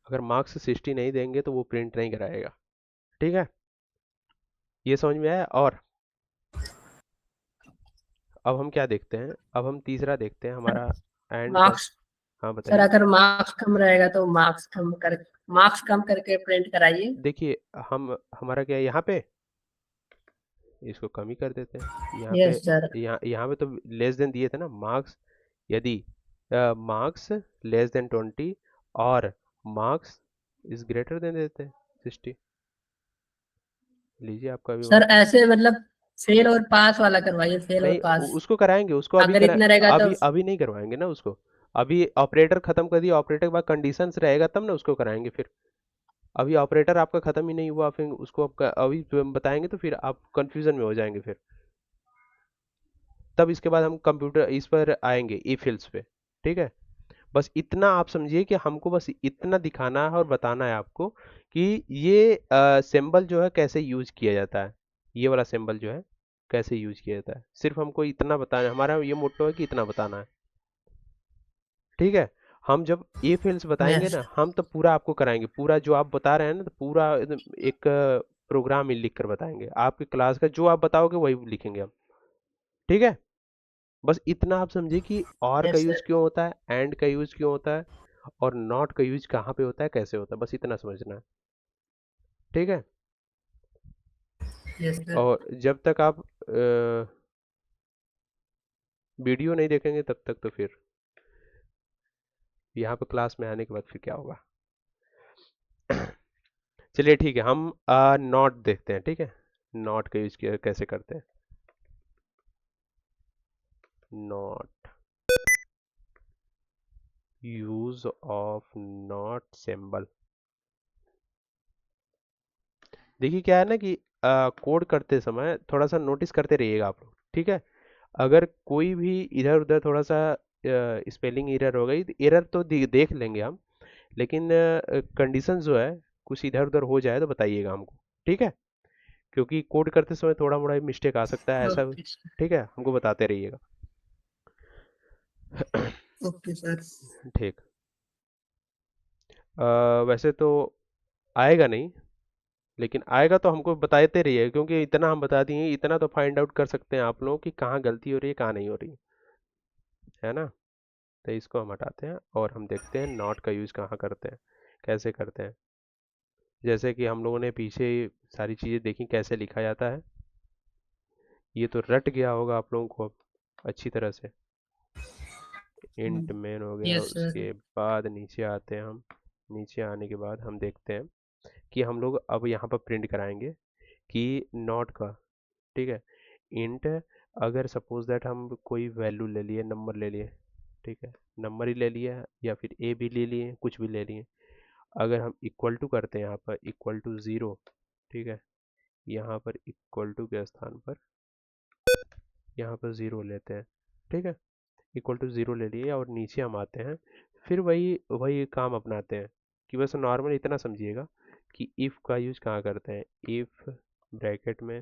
अगर मार्क्स 60 नहीं देंगे तो वो प्रिंट नहीं कराएगा, ठीक है, ये समझ में आया। और अब हम क्या देखते हैं, अब हम तीसरा देखते हैं हमारा एंड का। मार्क्स, हाँ सर बताइए। अगर मार्क्स कम रहेगा तो मार्क्स कम करके प्रिंट कराइए। देखिए हम हमारा क्या है, यहाँ पे इसको कम ही कर देते हैं, यहाँ पे, यस सर। यहाँ पे तो लेस देन दिए थे ना, मार्क्स यदि मार्क्स लेस देन 20 और मार्क्स इज ग्रेटर देन देते हैं 60। लीजिए आपका भी सर मार्क्स ऐसे मतलब फेल और पास वाला करवाइए, फेल और नहीं, पास। उसको कराएंगे, उसको अभी अगर इतना रहेगा तो अभी नहीं करवाएंगे ना उसको, अभी ऑपरेटर खत्म कर दिया, ऑपरेटर के बाद कंडीशंस रहेगा तब ना उसको कराएंगे फिर। अभी ऑपरेटर आपका खत्म ही नहीं हुआ, फिर उसको आप अभी बताएंगे तो फिर आप कंफ्यूजन में हो जाएंगे फिर। तब इसके बाद हम कंप्यूटर इस पर आएंगे इफ एल्स पे, ठीक है। बस इतना आप समझिए कि हमको बस इतना दिखाना है और बताना है आपको कि ये सिंबल जो है कैसे यूज किया जाता है, ये वाला सिंबल जो है कैसे यूज किया जाता है, सिर्फ हमको इतना बताना है, हमारा ये मोटो है कि इतना बताना है, ठीक है। हम जब इफ एल्स बताएंगे यस ना, हम तो पूरा आपको कराएंगे, पूरा जो आप बता रहे हैं ना, तो पूरा एकदम एक प्रोग्राम ही लिख कर बताएंगे, आपकी क्लास का जो आप बताओगे वही लिखेंगे हम, ठीक है। बस इतना आप समझिए कि और का यस यूज सर। क्यों होता है, एंड का यूज क्यों होता है, और नॉट का यूज कहाँ पे होता है, कैसे होता है, बस इतना समझना है, ठीक है। Yes sir. और जब तक आप वीडियो नहीं देखेंगे तब तक तो फिर यहाँ पे क्लास में आने के बाद फिर क्या होगा। चलिए ठीक है, हम नॉट देखते हैं, ठीक है, नॉट का यूज कैसे करते हैं। Not, use of not symbol. देखिए क्या है ना कि कोड करते समय थोड़ा सा नोटिस करते रहिएगा आप लोग, ठीक है। अगर कोई भी इधर उधर थोड़ा सा स्पेलिंग एरर हो गई, एरर तो देख लेंगे हम, लेकिन कंडीशन जो है कुछ इधर उधर हो जाए तो बताइएगा हमको, ठीक है, क्योंकि कोड करते समय थोड़ा मोड़ा मिस्टेक आ सकता है ऐसा, ओके सर। ठीक है, हमको बताते रहिएगा। Okay sir. ठीक। वैसे तो आएगा नहीं, लेकिन आएगा तो हमको बताते रहिए, क्योंकि इतना हम बता दिए, इतना तो फाइंड आउट कर सकते हैं आप लोग कि कहाँ गलती हो रही है कहाँ नहीं हो रही है ना। तो इसको हम हटाते हैं और हम देखते हैं नॉट का यूज़ कहाँ करते हैं, कैसे करते हैं। जैसे कि हम लोगों ने पीछे सारी चीज़ें देखी कैसे लिखा जाता है, ये तो रट गया होगा आप लोगों को अब अच्छी तरह से। इंट मेन हो गया, यस सर। उसके बाद नीचे आते हैं हम। नीचे आने के बाद हम देखते हैं कि हम लोग अब यहाँ पर प्रिंट कराएंगे कि नॉट का, ठीक है, इंट, अगर सपोज दैट हम कोई वैल्यू ले लिए, नंबर ले लिए, ठीक है, नंबर ही ले लिया या फिर ए भी ले लिए, कुछ भी ले लिए, अगर हम इक्वल टू करते हैं यहाँ पर इक्वल टू ज़ीरो, ठीक है, यहाँ पर इक्वल टू के स्थान पर यहाँ पर ज़ीरो लेते हैं, ठीक है, इक्वल टू ज़ीरो ले लिए और नीचे हम आते हैं, फिर वही वही काम अपनाते हैं कि बस नॉर्मल इतना समझिएगा कि इफ़ का यूज़ कहाँ करते हैं, इफ़ ब्रैकेट में,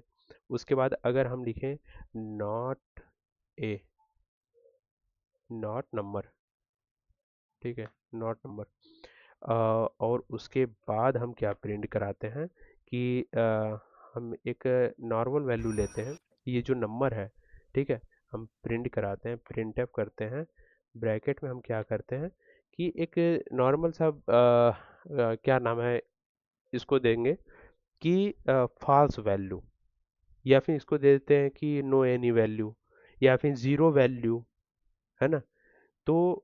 उसके बाद अगर हम लिखें नॉट ए, नॉट नंबर, ठीक है, नॉट नंबर, और उसके बाद हम क्या प्रिंट कराते हैं कि हम एक नॉर्मल वैल्यू लेते हैं, ये जो नंबर है, ठीक है, हम प्रिंट कराते हैं, प्रिंट एफ करते हैं, ब्रैकेट में हम क्या करते हैं कि एक नॉर्मल सा क्या नाम है, इसको देंगे कि फॉल्स वैल्यू, या फिर इसको दे देते हैं कि नो एनी वैल्यू, या फिर ज़ीरो वैल्यू, है ना। तो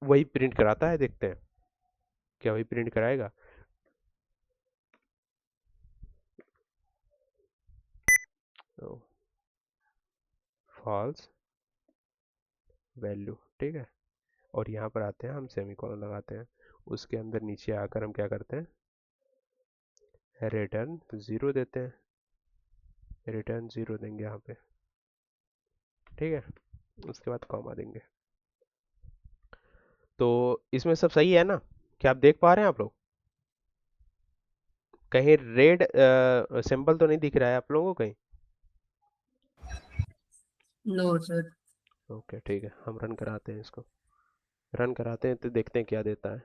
वही प्रिंट कराता है, देखते हैं क्या वही प्रिंट कराएगा। तो फॉल्स वैल्यू, ठीक है, और यहाँ पर आते हैं हम सेमीकोलन लगाते हैं, उसके अंदर नीचे आकर हम क्या करते हैं, रिटर्न ज़ीरो देते हैं, रिटर्न ज़ीरो देंगे यहाँ पे, ठीक है, उसके बाद कॉमा देंगे। तो इसमें सब सही है ना, क्या आप देख पा रहे हैं आप लोग, कहीं रेड सिंबल तो नहीं दिख रहा है आप लोगों को कहीं। No sir. ओके ठीक है, हम रन कराते हैं, इसको रन कराते हैं तो देखते हैं क्या देता है।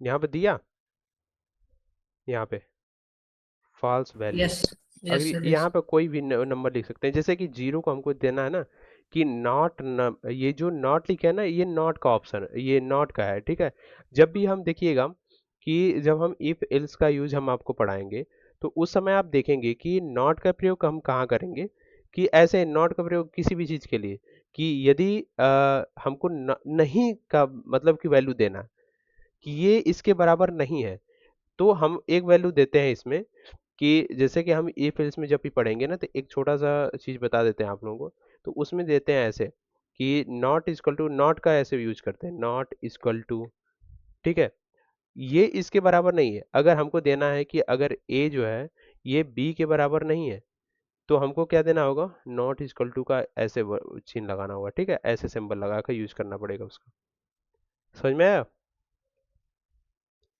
यहाँ पे दिया, यहाँ पे फॉल्स वैल्यू, यस अगर यस सर यस। यहाँ पे कोई भी नंबर लिख सकते हैं, जैसे कि जीरो को हमको देना है ना कि नॉट, ये जो नॉट लिखा है ना, ये नॉट का ऑप्शन, ये नॉट का है, ठीक है। जब भी हम देखिएगा कि जब हम इफ एल्स का यूज हम आपको पढ़ाएंगे, तो उस समय आप देखेंगे कि नॉट का प्रयोग हम कहाँ करेंगे, कि ऐसे नॉट का प्रयोग किसी भी चीज़ के लिए, कि यदि हमको नहीं का मतलब की वैल्यू देना, कि ये इसके बराबर नहीं है, तो हम एक वैल्यू देते हैं इसमें, कि जैसे कि हम इफ एल्स में जब भी पढ़ेंगे ना, तो एक छोटा सा चीज बता देते हैं आप लोगों को, तो उसमें देते हैं ऐसे कि नॉट इक्वल टू, नॉट का ऐसे यूज करते हैं, नॉट इक्वल टू, ठीक है, ये इसके बराबर नहीं है, अगर हमको देना है कि अगर ए जो है ये बी के बराबर नहीं है, तो हमको क्या देना होगा, नॉट इक्वल टू का ऐसे चिन्ह लगाना होगा, ठीक है, ऐसे सिंबल लगा कर यूज करना पड़ेगा उसका, समझ में आया।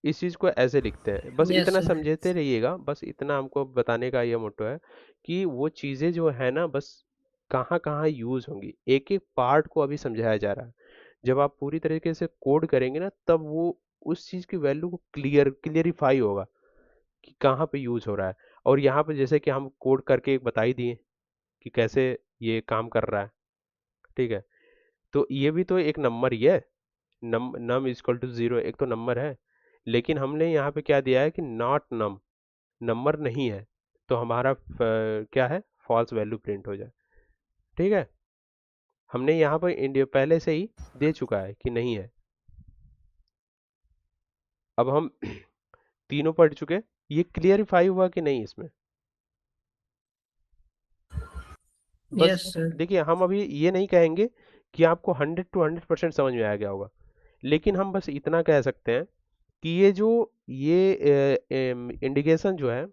इस चीज़ को ऐसे लिखते हैं, बस यस इतना सर। समझते रहिएगा, बस इतना हमको बताने का ये मोटो है कि वो चीज़ें जो है ना, बस कहाँ कहाँ यूज़ होंगी, एक एक पार्ट को अभी समझाया जा रहा है। जब आप पूरी तरीके से कोड करेंगे ना, तब वो उस चीज़ की वैल्यू को क्लियरिफाई होगा कि कहाँ पे यूज़ हो रहा है। और यहाँ पे जैसे कि हम कोड करके बता ही दिए कि कैसे ये काम कर रहा है, ठीक है, तो ये भी तो एक नंबर ही है, नम इक्वल टू ज़ीरो एक तो नंबर है, लेकिन हमने यहाँ पे क्या दिया है कि नॉट नम, नंबर नहीं है, तो हमारा क्या है, फॉल्स वैल्यू प्रिंट हो जाए, ठीक है। हमने यहाँ पर इंडिया पहले से ही दे चुका है कि नहीं है, अब हम तीनों पढ़ चुके, ये क्लियरिफाई हुआ कि नहीं इसमें, बस यस सर। देखिए, हम अभी ये नहीं कहेंगे कि आपको 100% समझ में आ गया होगा, लेकिन हम बस इतना कह सकते हैं कि ये जो ये इंडिकेशन जो है,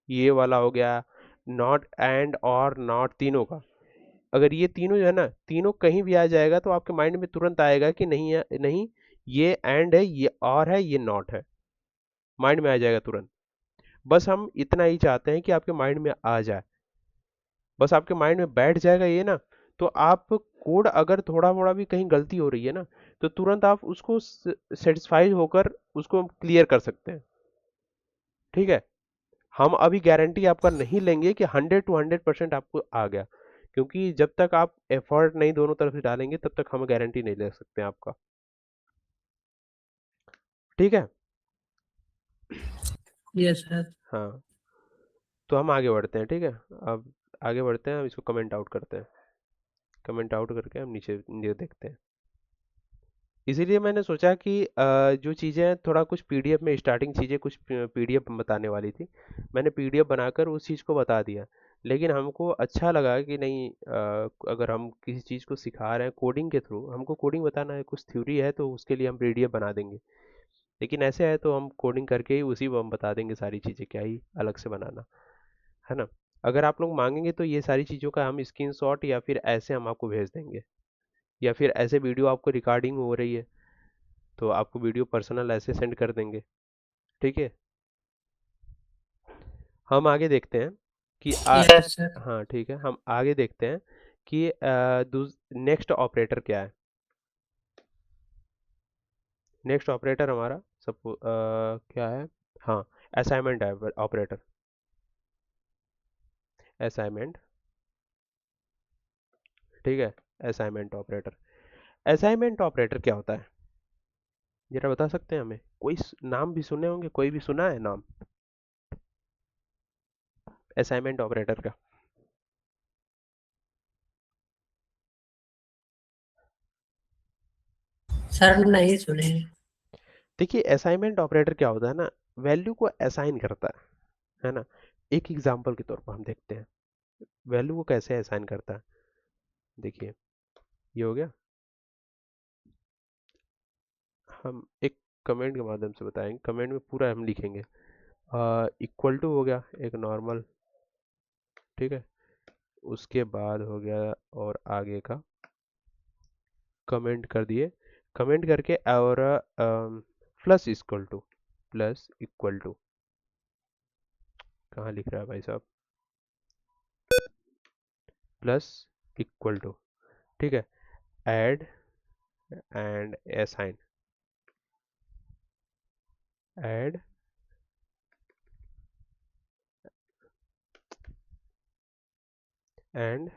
ये वाला हो गया, नॉट एंड और नॉट तीनों का, अगर ये तीनों जो है ना, तीनों कहीं भी आ जाएगा तो आपके माइंड में तुरंत आएगा कि नहीं है, नहीं ये एंड है, ये और है, ये नॉट है, माइंड में आ जाएगा तुरंत। बस हम इतना ही चाहते हैं कि आपके माइंड में आ जाए, बस आपके माइंड में बैठ जाएगा ये ना, तो आप कोड अगर थोड़ा मोड़ा भी कहीं गलती हो रही है ना, तो तुरंत आप उसको सेटिस्फाई होकर उसको क्लियर कर सकते हैं। ठीक है, हम अभी गारंटी आपका नहीं लेंगे कि 100 to 100% आपको आ गया, क्योंकि जब तक आप एफर्ट नहीं दोनों तरफ से डालेंगे तब तक हम गारंटी नहीं ले सकते हैं आपका। ठीक है। Yes sir. हाँ, तो हम आगे बढ़ते हैं। ठीक है, अब आगे बढ़ते हैं, हम इसको कमेंट आउट करते हैं। कमेंट आउट करके हम नीचे नीचे देखते हैं। इसीलिए मैंने सोचा कि जो चीज़ें हैं थोड़ा कुछ पीडीएफ में, स्टार्टिंग चीज़ें कुछ पीडीएफ बताने वाली थी, मैंने पीडीएफ बनाकर उस चीज़ को बता दिया। लेकिन हमको अच्छा लगा कि नहीं, अगर हम किसी चीज़ को सिखा रहे हैं कोडिंग के थ्रू, हमको कोडिंग बताना है, कुछ थ्योरी है तो उसके लिए हम पीडीएफ बना देंगे। लेकिन ऐसे है तो हम कोडिंग करके ही उसी को हम बता देंगे सारी चीज़ें, क्या ही अलग से बनाना है ना। अगर आप लोग मांगेंगे तो ये सारी चीज़ों का हम स्क्रीनशॉट या फिर ऐसे हम आपको भेज देंगे, या फिर ऐसे वीडियो आपको रिकॉर्डिंग हो रही है तो आपको वीडियो पर्सनल ऐसे सेंड कर देंगे। ठीक है, हम आगे देखते हैं कि यस सर। हाँ ठीक है, हम आगे देखते हैं कि नेक्स्ट ऑपरेटर क्या है। नेक्स्ट ऑपरेटर हमारा सब क्या है, हाँ असाइनमेंट है ऑपरेटर, असाइनमेंट। ठीक है, असाइनमेंट ऑपरेटर। असाइनमेंट ऑपरेटर क्या होता है, जरा बता सकते हैं हमें? कोई नाम भी सुने होंगे, कोई भी सुना है नाम असाइनमेंट ऑपरेटर का? सर नहीं सुने। देखिए असाइनमेंट ऑपरेटर क्या होता है ना, वैल्यू को असाइन करता है ना। एक एग्जांपल के तौर पर हम देखते हैं वैल्यू को कैसे असाइन करता है। देखिए ये हो गया, हम एक कमेंट के माध्यम से बताएंगे, कमेंट में पूरा हम लिखेंगे। इक्वल टू हो गया एक नॉर्मल, ठीक है, उसके बाद हो गया और आगे का कमेंट कर दिए, कमेंट करके और plus equal to, plus equal to कहाँ लिख रहा है भाई साहब, प्लस इक्वल टू। ठीक है, add and assign, add and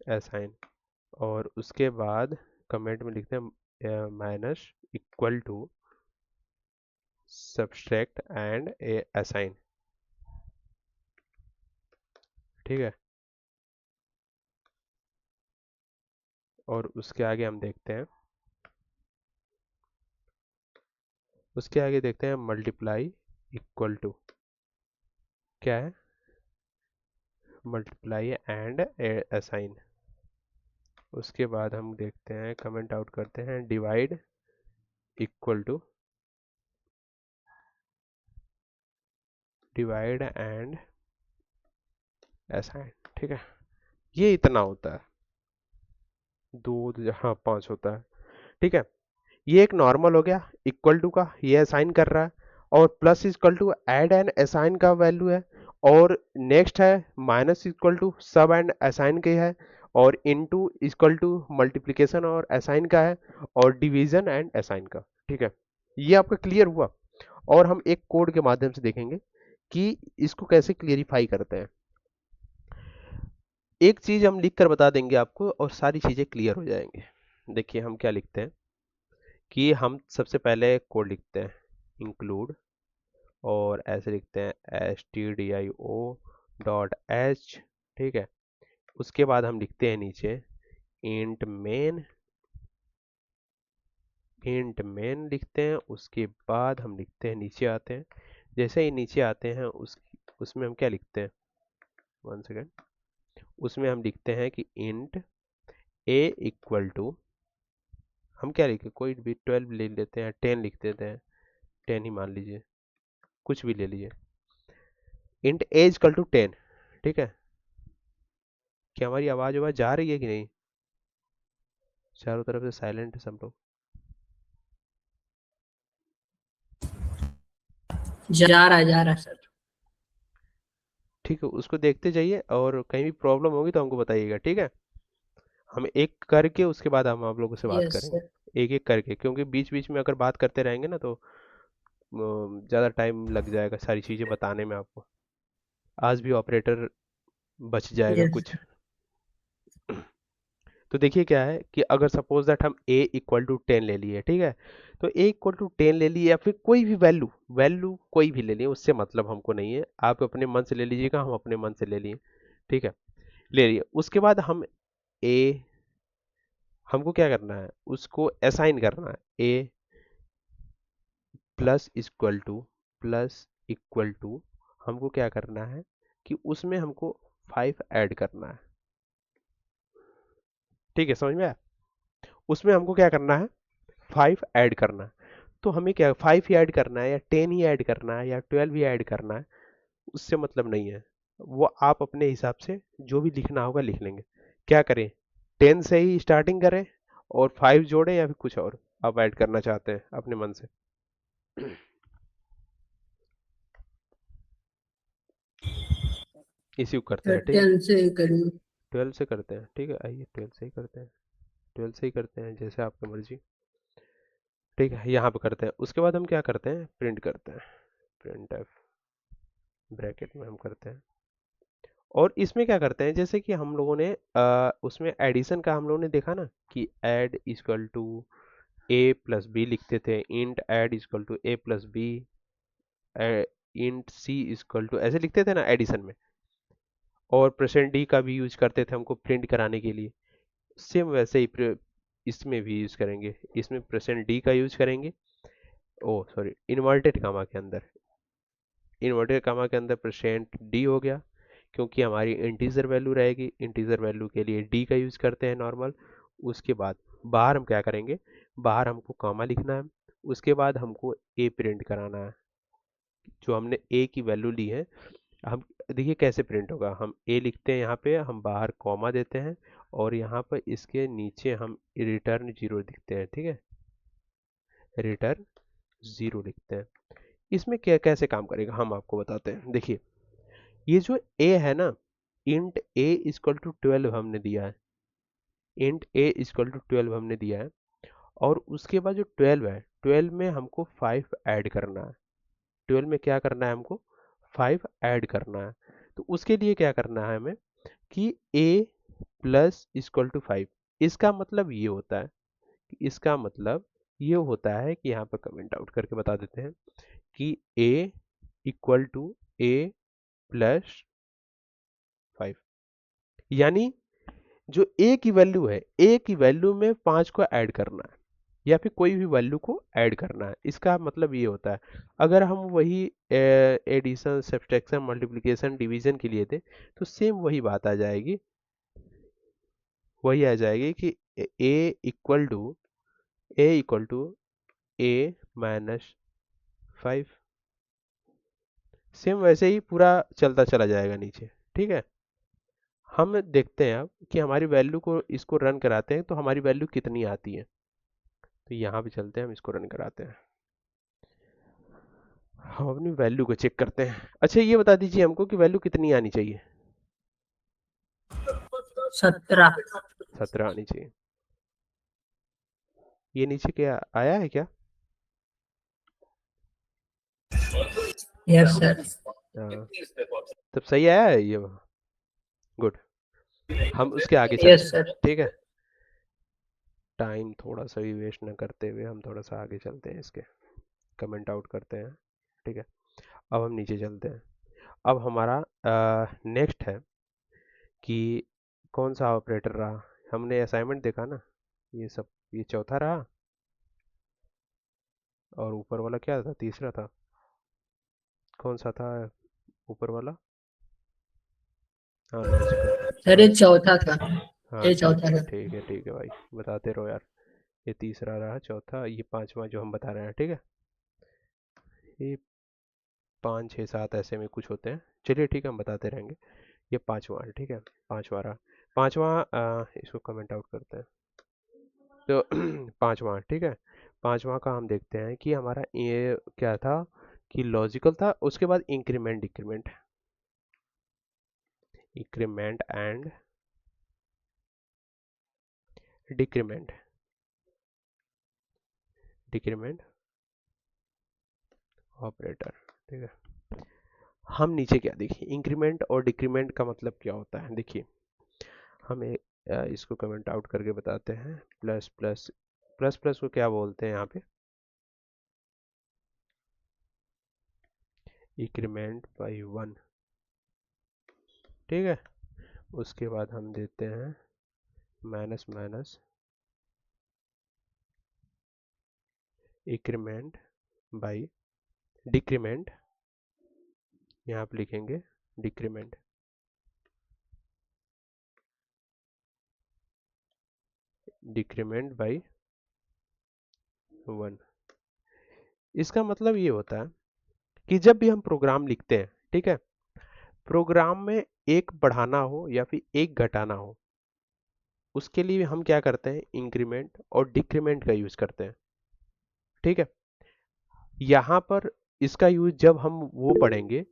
assign, और उसके बाद कमेंट में लिखते हैं minus equal to subtract and assign. ठीक है, और उसके आगे हम देखते हैं, उसके आगे देखते हैं मल्टीप्लाई इक्वल टू, क्या है, मल्टीप्लाई एंड असाइन। उसके बाद हम देखते हैं, कमेंट आउट करते हैं, divide equal to, divide and assign. ठीक है, ये इतना होता है, दो हाँ 5 होता है। ठीक है, ये एक नॉर्मल हो गया, इक्वल टू का ये असाइन कर रहा है, और plus equal to add and assign का वैल्यू है, और नेक्स्ट है minus equal to sub and assign के है, और इनटू इक्वल टू मल्टीप्लिकेशन और असाइन का है, और डिवीजन एंड असाइन का। ठीक है, ये आपका क्लियर हुआ। और हम एक कोड के माध्यम से देखेंगे कि इसको कैसे क्लियरिफाई करते हैं। एक चीज हम लिख कर बता देंगे आपको और सारी चीजें क्लियर हो जाएंगे। देखिए हम क्या लिखते हैं कि हम सबसे पहले कोड लिखते हैं इंक्लूड, और ऐसे लिखते हैं stdio.h। ठीक है, उसके बाद हम लिखते हैं नीचे इंट मेन, इंट मेन लिखते हैं। उसके बाद हम लिखते हैं, नीचे आते हैं, जैसे ही नीचे आते हैं उसमें हम क्या लिखते हैं, 1 सेकेंड, उसमें हम लिखते हैं कि इंट a इक्वल टू, हम क्या लिखे, कोई भी 12 ले लेते हैं, 10 लिख देते हैं, 10 ही मान लीजिए, कुछ भी ले लीजिए, इंट a इक्वल टू 10। ठीक है, क्या हमारी आवाज जा रही है कि नहीं? चारों तरफ से साइलेंट है सब लोग। जा रहा है सर। ठीक है, उसको देखते जाइए और कहीं भी प्रॉब्लम होगी तो हमको बताइएगा, ठीक है? हम एक करके उसके बाद हम आप लोगों से बात यस करेंगे, सर। एक एक करके, क्योंकि बीच बीच में अगर बात करते रहेंगे ना तो ज़्यादा टाइम लग जाएगा सारी चीज़ें बताने में आपको। आज भी ऑपरेटर बच जाएगा यस कुछ। तो देखिए क्या है कि अगर सपोज दैट हम a इक्वल टू 10 ले लिए, ठीक है? तो a इक्वल टू 10 ले लिए या फिर कोई भी वैल्यू वैल्यू कोई भी ले लिए, उससे मतलब हमको नहीं है। आप अपने मन से ले लीजिएगा, हम अपने मन से ले लिए, ठीक है? ले लिए, उसके बाद हम a, हमको क्या करना है, उसको असाइन करना है। a प्लस इक्वल टू हमको क्या करना है कि उसमें हमको 5 ऐड करना है, ठीक है? समझ में आया? उसमें हमको क्या करना है, 5 ऐड करना है। तो हमें क्या 5 ही ऐड करना है या 10 ही ऐड करना है या 12 ही ऐड करना है, उससे मतलब नहीं है। वो आप अपने हिसाब से जो भी लिखना होगा लिख लेंगे। क्या करें, 10 से ही स्टार्टिंग करें और 5 जोड़ें या फिर कुछ और आप ऐड करना चाहते हैं अपने मन से? इसी को करते हैं, ठीक है? 10 से करूँ? 12 से करते हैं, ठीक है? आइए 12 से ही करते हैं, 12 से ही करते हैं, जैसे आपकी मर्जी, ठीक है? यहाँ पे करते हैं, उसके बाद हम क्या करते हैं, प्रिंट करते हैं। प्रिंट एफ ब्रैकेट में हम करते हैं और इसमें क्या करते हैं, जैसे कि हम लोगों ने उसमें एडिशन का हम लोगों ने देखा ना कि add equal to a plus b लिखते थे, int add equal to a plus b, int c equal to, ऐसे लिखते थे ना एडिशन में। और परसेंट डी का भी यूज करते थे हमको प्रिंट कराने के लिए। सेम वैसे ही इसमें भी यूज करेंगे, इसमें परसेंट डी का यूज करेंगे। ओ सॉरी, इन्वर्टेड कामा के अंदर परसेंट डी हो गया, क्योंकि हमारी इंटीजर वैल्यू रहेगी, इंटीजर वैल्यू के लिए डी का यूज करते हैं नॉर्मल। उसके बाद बाहर हम क्या करेंगे, बाहर हमको कामा लिखना है, उसके बाद हमको ए प्रिंट कराना है। जो हमने ए की वैल्यू ली है, हम देखिए कैसे प्रिंट होगा। हम ए लिखते हैं, यहाँ पे हम बाहर कॉमा देते हैं और यहाँ पर इसके नीचे हम रिटर्न जीरो लिखते हैं, ठीक है? रिटर्न जीरो लिखते हैं। इसमें क्या कैसे काम करेगा हम आपको बताते हैं। देखिए ये जो a है ना, इंट a इक्वल टू 12 हमने दिया है, इंट a इक्वल टू 12 हमने दिया है। और उसके बाद जो 12 है, 12 में हमको 5 ऐड करना है। 12 में क्या करना है, हमको 5 ऐड करना है। तो उसके लिए क्या करना है हमें कि a प्लस इक्वल टू 5। इसका मतलब ये होता है इसका मतलब ये होता है कि यहाँ पर कमेंट आउट करके बता देते हैं कि a equal to a plus 5, यानी जो a की वैल्यू है, a की वैल्यू में 5 को ऐड करना है या फिर कोई भी वैल्यू को ऐड करना है। इसका मतलब ये होता है। अगर हम वही एडिशन सब्ट्रैक्शन मल्टीप्लिकेशन डिवीजन के लिए थे तो सेम वही बात आ जाएगी, कि a equal to a minus 5। Same वैसे ही पूरा चलता चला जाएगा नीचे, ठीक है? हम देखते हैं अब कि हमारी वैल्यू को इसको रन कराते हैं तो हमारी वैल्यू कितनी आती है। तो यहाँ पे चलते हैं, हम इसको रन कराते हैं, हम अपनी वैल्यू को चेक करते हैं। अच्छा ये बता दीजिए हमको कि वैल्यू कितनी आनी चाहिए? 17। 17 आनी चाहिए। ये नीचे क्या आया है क्या? Yes sir. हाँ, तब सही आया है ये, गुड। हम उसके आगे यस चलते हैं, सर। ठीक है? टाइम थोड़ा सा भी वेस्ट न करते हुए हम थोड़ा सा आगे चलते हैं, इसके कमेंट आउट करते हैं, ठीक है? अब हम नीचे चलते हैं। अब हमारा नेक्स्ट है कि कौन सा ऑपरेटर रहा। हमने असाइनमेंट देखा ना, ये सब, ये चौथा रहा और ऊपर वाला क्या था, तीसरा था। कौन सा था ऊपर वाला? हाँ लॉजिकल, सर हाँ ये चौथा था। हाँ, ये ठीक चौथा है था। ठीक है ठीक है भाई, बताते रहो यार। ये तीसरा रहा, चौथा, ये पांचवा जो हम बता रहे हैं, ठीक है? ये 5 6 7 ऐसे में कुछ होते हैं, चलिए ठीक है हम बताते रहेंगे। ये पांचवा है, ठीक है? पांचवा रहा। पांचवा इसको कमेंट आउट करते हैं। तो पांचवा, ठीक है, पांचवा का हम देखते हैं कि हमारा ये क्या था कि लॉजिकल था, उसके बाद increment decrement, increment and decrement, decrement operator, ठीक है। हम नीचे क्या देखिए, इंक्रीमेंट और डिक्रीमेंट का मतलब क्या होता है, देखिए हम इसको कमेंट आउट करके बताते हैं। प्लस प्लस, प्लस प्लस को क्या बोलते हैं यहाँ पे, इंक्रीमेंट बाई 1, ठीक है। उसके बाद हम देते हैं minus minus increment by decrement, यहाँ पे लिखेंगे डिक्रीमेंट, डिक्रीमेंट बाई 1। इसका मतलब ये होता है कि जब भी हम प्रोग्राम लिखते हैं, ठीक है, प्रोग्राम में एक बढ़ाना हो या फिर एक घटाना हो, उसके लिए हम क्या करते हैं, इंक्रीमेंट और डिक्रीमेंट का यूज करते हैं, ठीक है। यहाँ पर इसका यूज जब हम वो पढ़ेंगे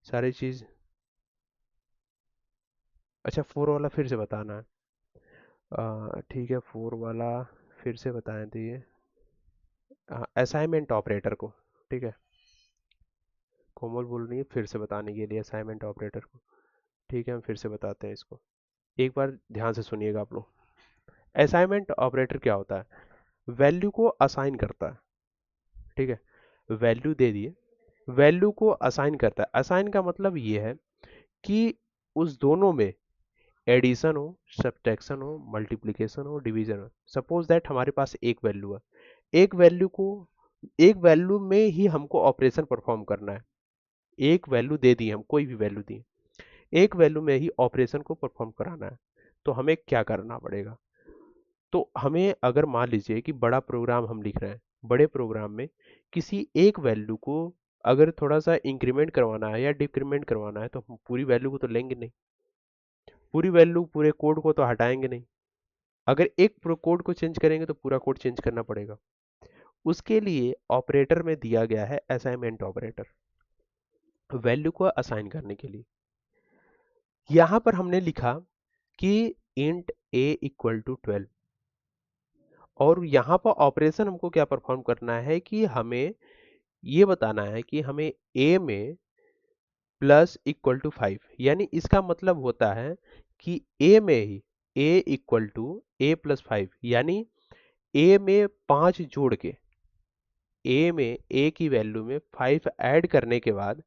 सारी चीज, अच्छा 4 वाला फिर से बताना है, ठीक है, 4 वाला फिर से बताएं तो ये असाइनमेंट ऑपरेटर को, ठीक है, कोमल बोल रही है फिर से बताने के लिए असाइनमेंट ऑपरेटर को, ठीक है, हम फिर से बताते हैं इसको, एक बार ध्यान से सुनिएगा आप लोग। असाइनमेंट ऑपरेटर क्या होता है, वैल्यू को असाइन करता है, ठीक है, वैल्यू दे दिए, वैल्यू को असाइन करता है। असाइन का मतलब ये है कि उस दोनों में एडिशन हो, सब्ट्रैक्शन हो, मल्टीप्लिकेशन हो, डिवीजन हो, सपोज दैट हमारे पास एक वैल्यू है, एक वैल्यू को, एक वैल्यू में ही हमको ऑपरेशन परफॉर्म करना है, एक वैल्यू दे दी, हम कोई भी वैल्यू दी, एक वैल्यू में ही ऑपरेशन को परफॉर्म कराना है, तो हमें क्या करना पड़ेगा, तो हमें अगर मान लीजिए कि बड़ा प्रोग्राम हम लिख रहे हैं, बड़े प्रोग्राम में किसी एक वैल्यू को अगर थोड़ा सा इंक्रीमेंट करवाना है या डिक्रीमेंट करवाना है, तो हम पूरी वैल्यू को तो लेंगे नहीं, पूरी वैल्यू पूरे कोड को तो हटाएंगे नहीं, अगर एक कोड को चेंज करेंगे तो पूरा कोड चेंज करना पड़ेगा। उसके लिए ऑपरेटर में दिया गया है असाइनमेंट ऑपरेटर, वैल्यू को असाइन करने के लिए। यहां पर हमने लिखा कि इंट a इक्वल टू 12, और यहाँ पर ऑपरेशन हमको क्या परफॉर्म करना है कि हमें ये बताना है कि हमें a में प्लस इक्वल टू 5, यानी इसका मतलब होता है कि a में ही a equal to a plus 5, यानी a में 5 जोड़ के a में a की वैल्यू में 5 ऐड करने के बाद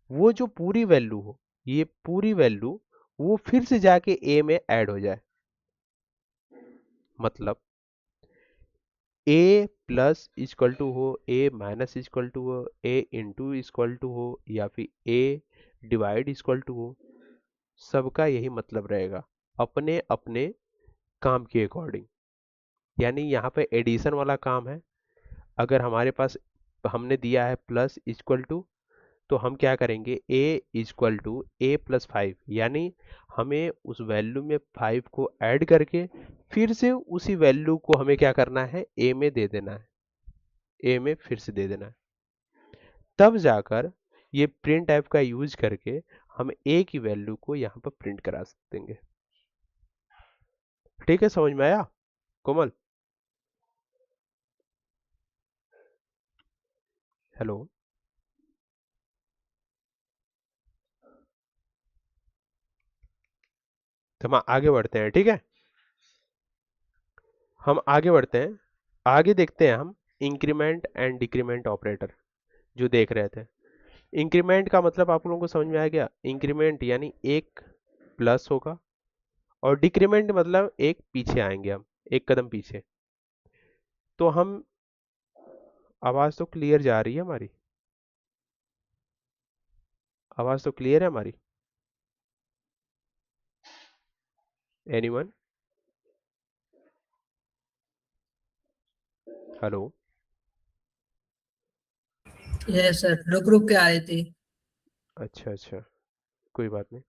वो जो पूरी वैल्यू हो, ये पूरी वैल्यू वो फिर से जाके a में ऐड हो जाए, मतलब a प्लस इक्वल टू हो, a माइनस इक्वल टू हो, a इंटू इक्वल टू हो, या फिर a डिवाइड इक्वल टू हो, सबका यही मतलब रहेगा, अपने अपने काम के अकॉर्डिंग। यानी यहाँ पे एडिशन वाला काम है, अगर हमारे पास हमने दिया है प्लस इक्वल टू, तो हम क्या करेंगे, a equal to a plus 5, यानी हमें उस वैल्यू में 5 को ऐड करके फिर से उसी वैल्यू को हमें क्या करना है, a में दे देना है, a में फिर से दे देना है, तब जाकर ये प्रिंट ऐप का यूज करके हम a की वैल्यू को यहाँ पर प्रिंट करा देंगे। ठीक है, समझ में आया कोमल? हेलो, तो हम आगे बढ़ते हैं, ठीक है, हम आगे बढ़ते हैं, आगे देखते हैं हम इंक्रीमेंट एंड डिक्रीमेंट ऑपरेटर जो देख रहे थे। इंक्रीमेंट का मतलब आप लोगों को समझ में आ गया, इंक्रीमेंट यानी एक प्लस होगा, और डिक्रीमेंट मतलब एक पीछे आएंगे, हम एक कदम पीछे। तो हम, आवाज तो क्लियर जा रही है हमारी, आवाज तो क्लियर है हमारी, एनीवन? हेलो, ये सर रुक रुक के आ रही थी। अच्छा अच्छा, कोई बात नहीं।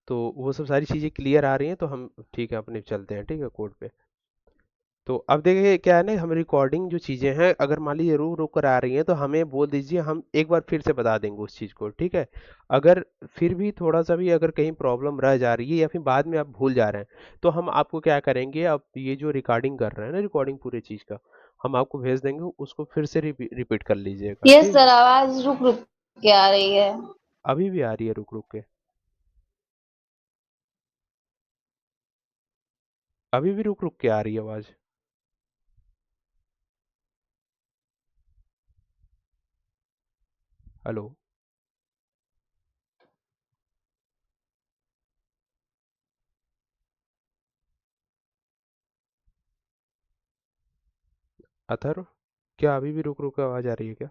तो वो सब सारी चीज़ें क्लियर आ रही हैं, तो हम ठीक है अपने चलते हैं, ठीक है, कोड पे। तो अब देखिए क्या है ना, हम रिकॉर्डिंग जो चीज़ें हैं अगर मान लीजिए रुक रुक कर आ रही हैं तो हमें बोल दीजिए, हम एक बार फिर से बता देंगे उस चीज़ को, ठीक है। अगर फिर भी थोड़ा सा भी अगर कहीं प्रॉब्लम रह जा रही है या फिर बाद में आप भूल जा रहे हैं, तो हम आपको क्या करेंगे, अब ये जो रिकॉर्डिंग कर रहे हैं ना, रिकॉर्डिंग पूरे चीज़ का हम आपको भेज देंगे, उसको फिर से रिपीट कर लीजिएगा, यस ठीक है। सर, आवाज रुक रुक के आ रही है। अभी भी आ रही है रुक रुक के, अभी भी रुक रुक के आ रही है आवाज़। हेलो। अथर्व, क्या अभी भी रुक रुक के आवाज़ आ रही है क्या?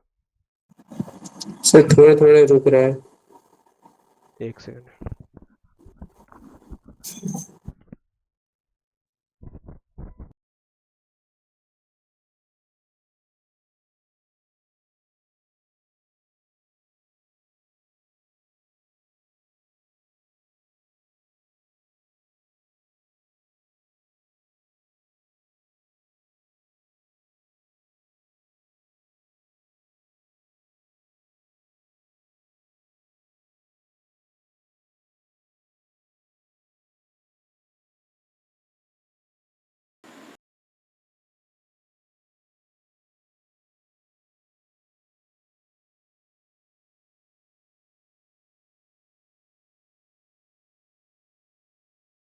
सर थोड़े थोड़े रुक रहा है। एक सेकंड।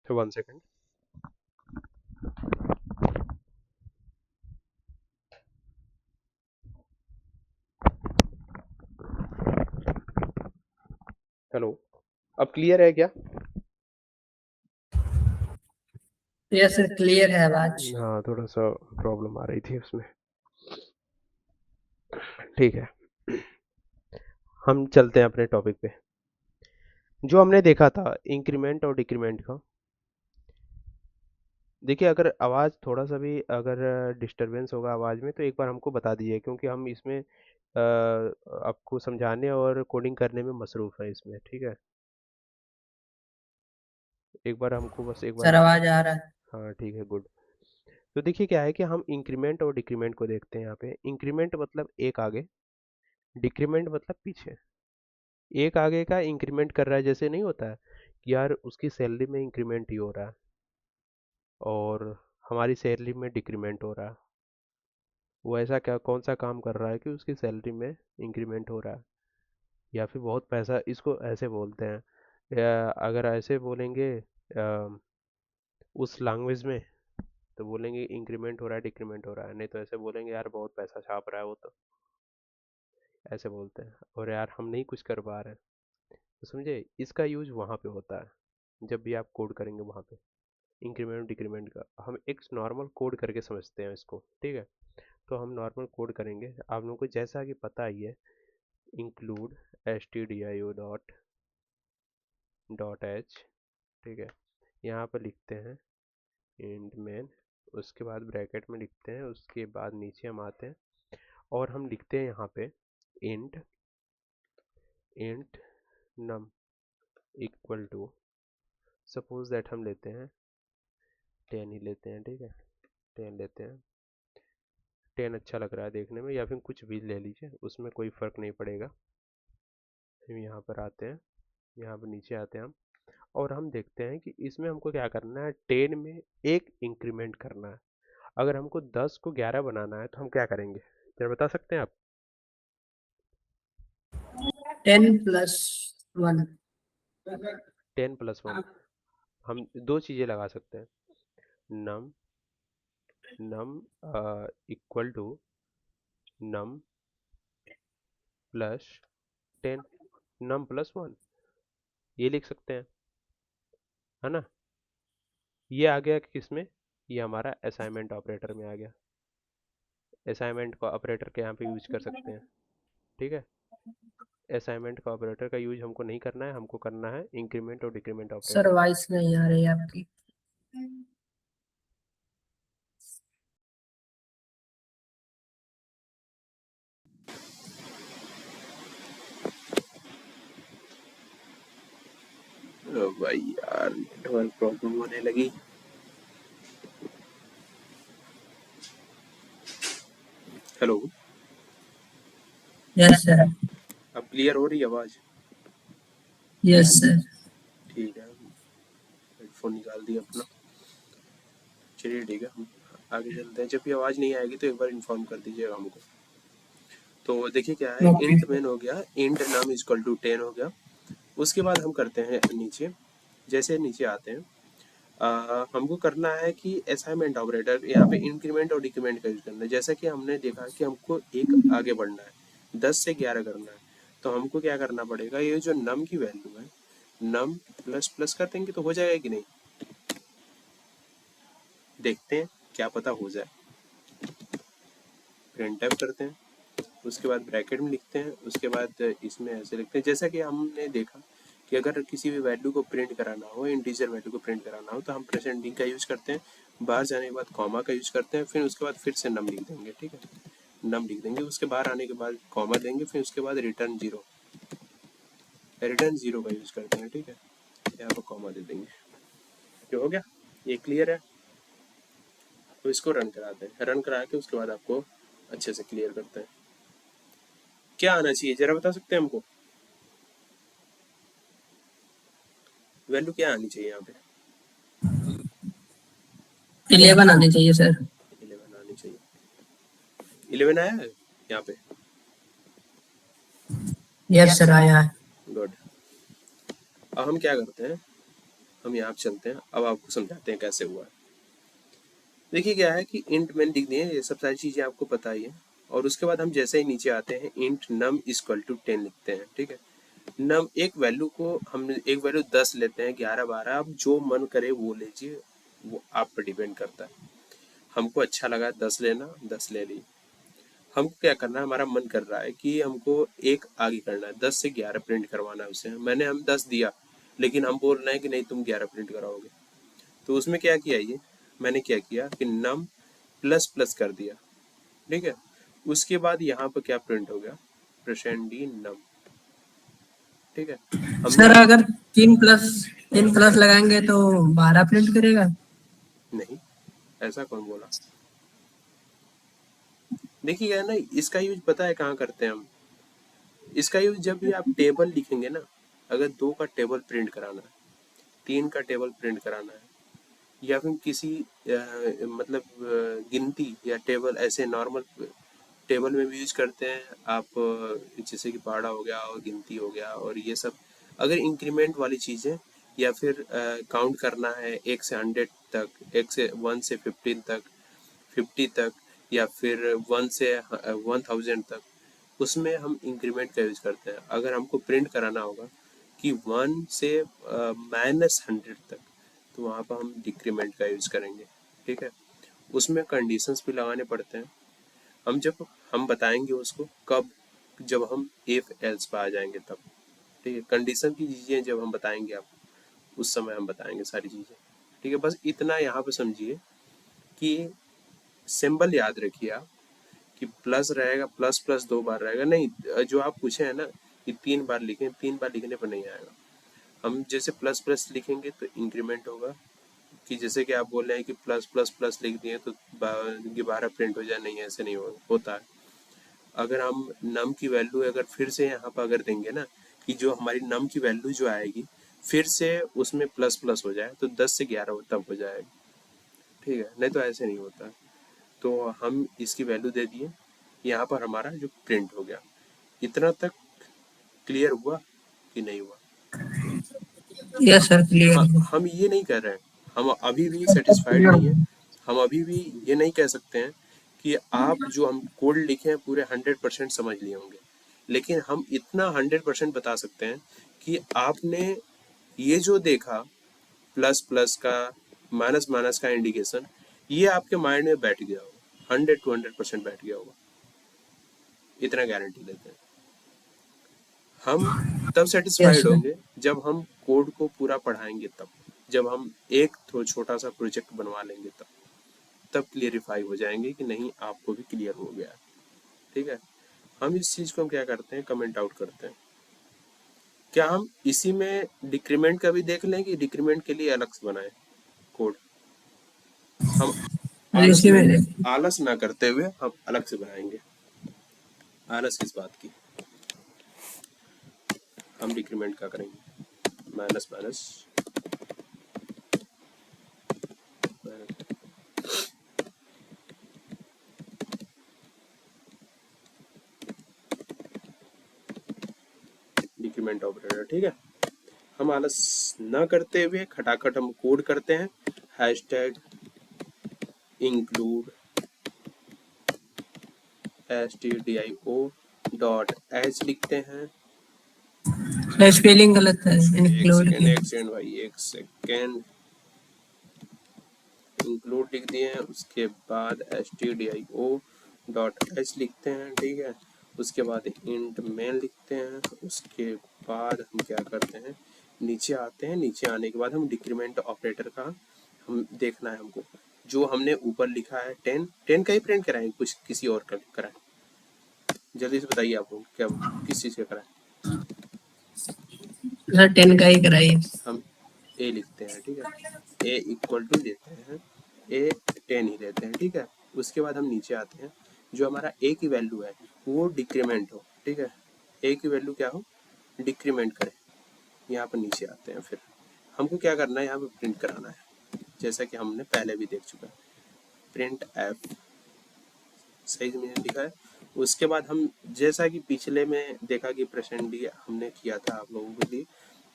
तो 1 सेकंड। हेलो, अब क्लियर है क्या? यस सर, क्लियर है आवाज। हाँ, थोड़ा सा प्रॉब्लम आ रही थी उसमें। ठीक है, हम चलते हैं अपने टॉपिक पे। जो हमने देखा था इंक्रीमेंट और डिक्रीमेंट का, देखिए अगर आवाज़ थोड़ा सा भी अगर डिस्टरबेंस होगा आवाज़ में तो एक बार हमको बता दीजिए, क्योंकि हम इसमें आपको समझाने और कोडिंग करने में मसरूफ़ है इसमें, ठीक है। एक बार हमको बस एक बार सर आवाज आ रहा है। हाँ ठीक है, गुड। तो देखिए क्या है कि हम इंक्रीमेंट और डिक्रीमेंट को देखते हैं यहाँ पे। इंक्रीमेंट मतलब एक आगे, डिक्रीमेंट मतलब पीछे। एक आगे का इंक्रीमेंट कर रहा है, जैसे नहीं होता है कि यार उसकी सैलरी में इंक्रीमेंट ही हो रहा है और हमारी सैलरी में डिक्रीमेंट हो रहा है। वो ऐसा क्या कौन सा काम कर रहा है कि उसकी सैलरी में इंक्रीमेंट हो रहा है या फिर बहुत पैसा, इसको ऐसे बोलते हैं। या अगर ऐसे बोलेंगे उस लैंग्वेज में तो बोलेंगे इंक्रीमेंट हो रहा है, डिक्रीमेंट हो रहा है। नहीं तो ऐसे बोलेंगे यार बहुत पैसा छाप रहा है वो तो, ऐसे बोलते हैं। और यार हम नहीं कुछ कर पा रहे हैं, तो समझे, इसका यूज वहाँ पे होता है जब भी आप कोड करेंगे वहाँ पे। इंक्रीमेंट डिक्रीमेंट का हम एक नॉर्मल कोड करके समझते हैं इसको, ठीक है। तो हम नॉर्मल कोड करेंगे, आप लोगों को जैसा कि पता ही है, इंक्लूड stdio डॉट एच, ठीक है। यहाँ पर लिखते हैं इंट मेन, उसके बाद ब्रैकेट में लिखते हैं, उसके बाद नीचे हम आते हैं और हम लिखते हैं यहाँ पे int int num equal to, suppose that हम लेते हैं 10 ही लेते हैं, ठीक है, 10 लेते हैं। 10 अच्छा लग रहा है देखने में, या फिर कुछ भी ले लीजिए, उसमें कोई फ़र्क नहीं पड़ेगा। हम यहाँ पर आते हैं, यहाँ पर नीचे आते हैं हम, और हम देखते हैं कि इसमें हमको क्या करना है, 10 में एक इंक्रीमेंट करना है। अगर हमको 10 को 11 बनाना है तो हम क्या करेंगे, जरा बता सकते हैं आप? 10+1। 10+1 हम दो चीज़ें लगा सकते हैं, num num equal to num plus 10, num +1, ये लिख सकते हैं, है ना। ये आ गया किस में, ये हमारा असाइनमेंट ऑपरेटर में आ गया। असाइनमेंट का ऑपरेटर के यहाँ पे यूज कर सकते हैं, ठीक है। असाइनमेंट का ऑपरेटर का यूज हमको नहीं करना है, हमको करना है इंक्रीमेंट और डिक्रीमेंट सर ऑपरेटर। वॉइस नहीं आ रही आपकी। भाई यार नेटवर्क प्रॉब्लम होने लगी। Hello, yes sir. अब क्लियर हो रही है आवाज? Yes sir. ठीक है, हेडफोन निकाल दिया अपना। चलिए ठीक है, हम आगे चलते हैं। जब भी आवाज नहीं आएगी तो एक बार इन्फॉर्म कर दीजिएगा हमको। तो देखिए क्या है, ओके। इंट मेन हो गया, int num is equal to 10 हो गया। उसके बाद हम करते हैं नीचे, जैसे नीचे आते हैं हमको करना है कि असाइनमेंट ऑपरेटर, यहाँ पे इंक्रीमेंट और डिक्रीमेंट का यूज करना है। जैसा कि हमने देखा कि हमको एक आगे बढ़ना है, 10 से 11 करना है, तो हमको क्या करना पड़ेगा, ये जो नम की वैल्यू है, नम प्लस प्लस कर देंगे तो हो जाएगा कि नहीं, देखते हैं, क्या पता हो जाए। प्रिंट टाइप करते हैं, उसके बाद ब्रैकेट में लिखते हैं, उसके बाद इसमें ऐसे लिखते हैं। जैसा कि हमने देखा कि अगर किसी भी वैल्यू को प्रिंट कराना हो, इंटीजर वैल्यू को प्रिंट कराना हो, तो हम प्रेसेंटिंग का यूज करते हैं, बाहर जाने के बाद कॉमा का यूज करते हैं, फिर उसके बाद फिर से नम लिख देंगे। ठीक है, नम लिख देंगे, उसके बाहर आने के बाद कॉमा देंगे, फिर उसके बाद रिटर्न जीरो का यूज करते हैं। ठीक है, यहाँ पर कॉमा दे देंगे। जो हो गया, ये क्लियर है। तो इसको रन कराते हैं, रन करा के उसके बाद आपको अच्छे से क्लियर करते हैं। क्या आना चाहिए जरा बता सकते हैं हमको, वैल्यू क्या आनी चाहिए यहाँ पे? 11 आने चाहिए सर। 11 आनी चाहिए। 11 आया है यहाँ पे? यस सर, आया है। गुड। अब हम क्या करते हैं, हम यहाँ पे चलते हैं, अब आपको समझाते हैं कैसे हुआ है। देखिए क्या है कि इंट मैंने लिख दिए, ये सब सारी चीजें आपको पता ही है। और उसके बाद हम जैसे ही नीचे आते हैं, इंट नम इक्वल टू 10 लिखते हैं। ठीक है, नम एक वैल्यू को हम एक वैल्यू 10 लेते हैं, 11 12, आप जो मन करे वो लीजिए, वो आप पर डिपेंड करता है। हमको अच्छा लगा 10 लेना, 10 ले ली। हमको क्या करना है, हमारा मन कर रहा है कि हमको एक आगे करना है, 10 से 11 प्रिंट करवाना है उसे। हम 10 दिया, लेकिन हम बोल रहे हैं कि नहीं तुम 11 प्रिंट कराओगे। तो उसमें क्या किया, ये मैंने क्या किया कि नम प्लस प्लस कर दिया। ठीक है, उसके बाद यहाँ पर क्या प्रिंट हो गया, परसेंट डी नम। ठीक है, हमने सर अगर 3 प्लस लगाएंगे तो 12 प्रिंट करेगा? नहीं, ऐसा कौन बोला? देखिए क्या है ना, इसका यूज पता है कहाँ करते हैं हम, इसका यूज जब भी आप टेबल लिखेंगे ना, अगर 2 का टेबल प्रिंट कराना है, 3 का टेबल प्रिंट कराना है, या फिर किसी मतलब गिनती या टेबल, ऐसे नॉर्मल टेबल में भी यूज करते हैं आप, जैसे कि पहाड़ा हो गया और गिनती हो गया और ये सब। अगर इंक्रीमेंट वाली चीज़ें या फिर काउंट करना है 1 से 100 तक, 1 से 15 तक, 50 तक, या फिर 1 से 1000 तक, उसमें हम इंक्रीमेंट का यूज करते हैं। अगर हमको प्रिंट कराना होगा कि 1 से -100 तक, तो वहाँ पर हम डिक्रीमेंट का यूज करेंगे। ठीक है, उसमें कंडीशंस भी लगाने पड़ते हैं। हम बताएंगे उसको कब, जब हम इफ एल्स पे आ जाएंगे तब। ठीक है, कंडीशन की चीज़ें जब हम बताएंगे आपको, उस समय हम बताएंगे सारी चीज़ें। ठीक है, बस इतना यहाँ पे समझिए कि सिंबल याद रखिए आप, कि प्लस रहेगा, प्लस प्लस 2 बार रहेगा नहीं। जो आप पूछे हैं ना कि 3 बार लिखें, 3 बार लिखने पर नहीं आएगा। हम जैसे प्लस प्लस लिखेंगे तो इंक्रीमेंट होगा, कि जैसे कि आप बोल रहे हैं कि प्लस प्लस प्लस लिख दिए तो 12 प्रिंट हो जाए, नहीं ऐसे नहीं होता है। अगर हम नम की वैल्यू अगर फिर से यहाँ पर अगर देंगे ना, कि जो हमारी नम की वैल्यू जो आएगी फिर से उसमें प्लस प्लस हो जाए, तो 10 से 11 तब हो जाएगा। ठीक है, नहीं तो ऐसे नहीं होता। तो हम इसकी वैल्यू दे दिए, यहाँ पर हमारा जो प्रिंट हो गया। इतना तक क्लियर हुआ कि नहीं हुआ? यस सर, क्लियर है। हम ये नहीं कर रहे हैं, हम अभी भी सेटिस्फाइड नहीं है, हम अभी भी ये नहीं कह सकते हैं कि आप जो हम कोड लिखे हैं पूरे 100% समझ लिए होंगे, लेकिन हम इतना 100% बता सकते हैं कि आपने ये जो देखा, प्लस प्लस का, माइनस माइनस का इंडिकेशन, ये आपके माइंड में बैठ गया होगा, 100 to 100% बैठ गया होगा, इतना गारंटी देते हैं। हम तब सेटिस्फाइड यस सर। होंगे जब हम कोड को पूरा पढ़ाएंगे, तब जब हम एक तो छोटा सा प्रोजेक्ट बनवा लेंगे, तब क्लियरिफाई हो जाएंगे कि नहीं आपको भी क्लियर हो गया। ठीक है, हम इस चीज़ को क्या करते हैं, कमेंट आउट करते हैं क्या हम इसी में डिक्रीमेंट का भी देख लें कि डिक्रीमेंट के लिए अलग से बनाए कोड? हम इसी में आलस ना करते हुए हम अलग से बनाएंगे। आलस किस बात की? हम डिक्रीमेंट का करेंगे, माइनस माइनस डिक्रीमेंट ऑपरेटर। ठीक है, हम आलस न करते हुए खटाखट हम कोड करते हैं। हैशटैग इंक्लूड stdio.h लिखते हैं। स्पेलिंग गलत है इंक्लूड की। एक सेकंड भाई, एक सेकंड। इंक्लूड लिख दिए हैं, उसके बाद stdio.h लिखते हैं। ठीक है, उसके बाद इंट मेन लिखते हैं। उसके बाद हम क्या करते हैं, नीचे आते हैं। नीचे आने के बाद हम डिक्रीमेंट ऑपरेटर का हम देखना है हमको। जो हमने ऊपर लिखा है 10 का ही प्रिंट कराएं, कुछ किसी और का कराएं? जल्दी से बताइए आप लोग, क्या किस चीज़ का कराएं? सर 10 का ही कराइए। हम ए लिखते हैं। ठीक है, ए इक्वल टू लेते हैं, ए 10 ही लेते हैं। ठीक है, उसके बाद हम नीचे आते हैं। जो हमारा ए की वैल्यू है वो डिक्रीमेंट हो। ठीक है, ए की वैल्यू क्या हो, डिक्रीमेंट करें। यहाँ पर नीचे आते हैं, फिर हमको क्या करना है, यहाँ पर प्रिंट कराना है, जैसा कि हमने पहले भी देख चुका है। प्रिंट एफ सही से मैंने लिखा है। उसके बाद हम जैसा कि पिछले में देखा कि परसेंट डी हमने किया था आप लोगों के लिए,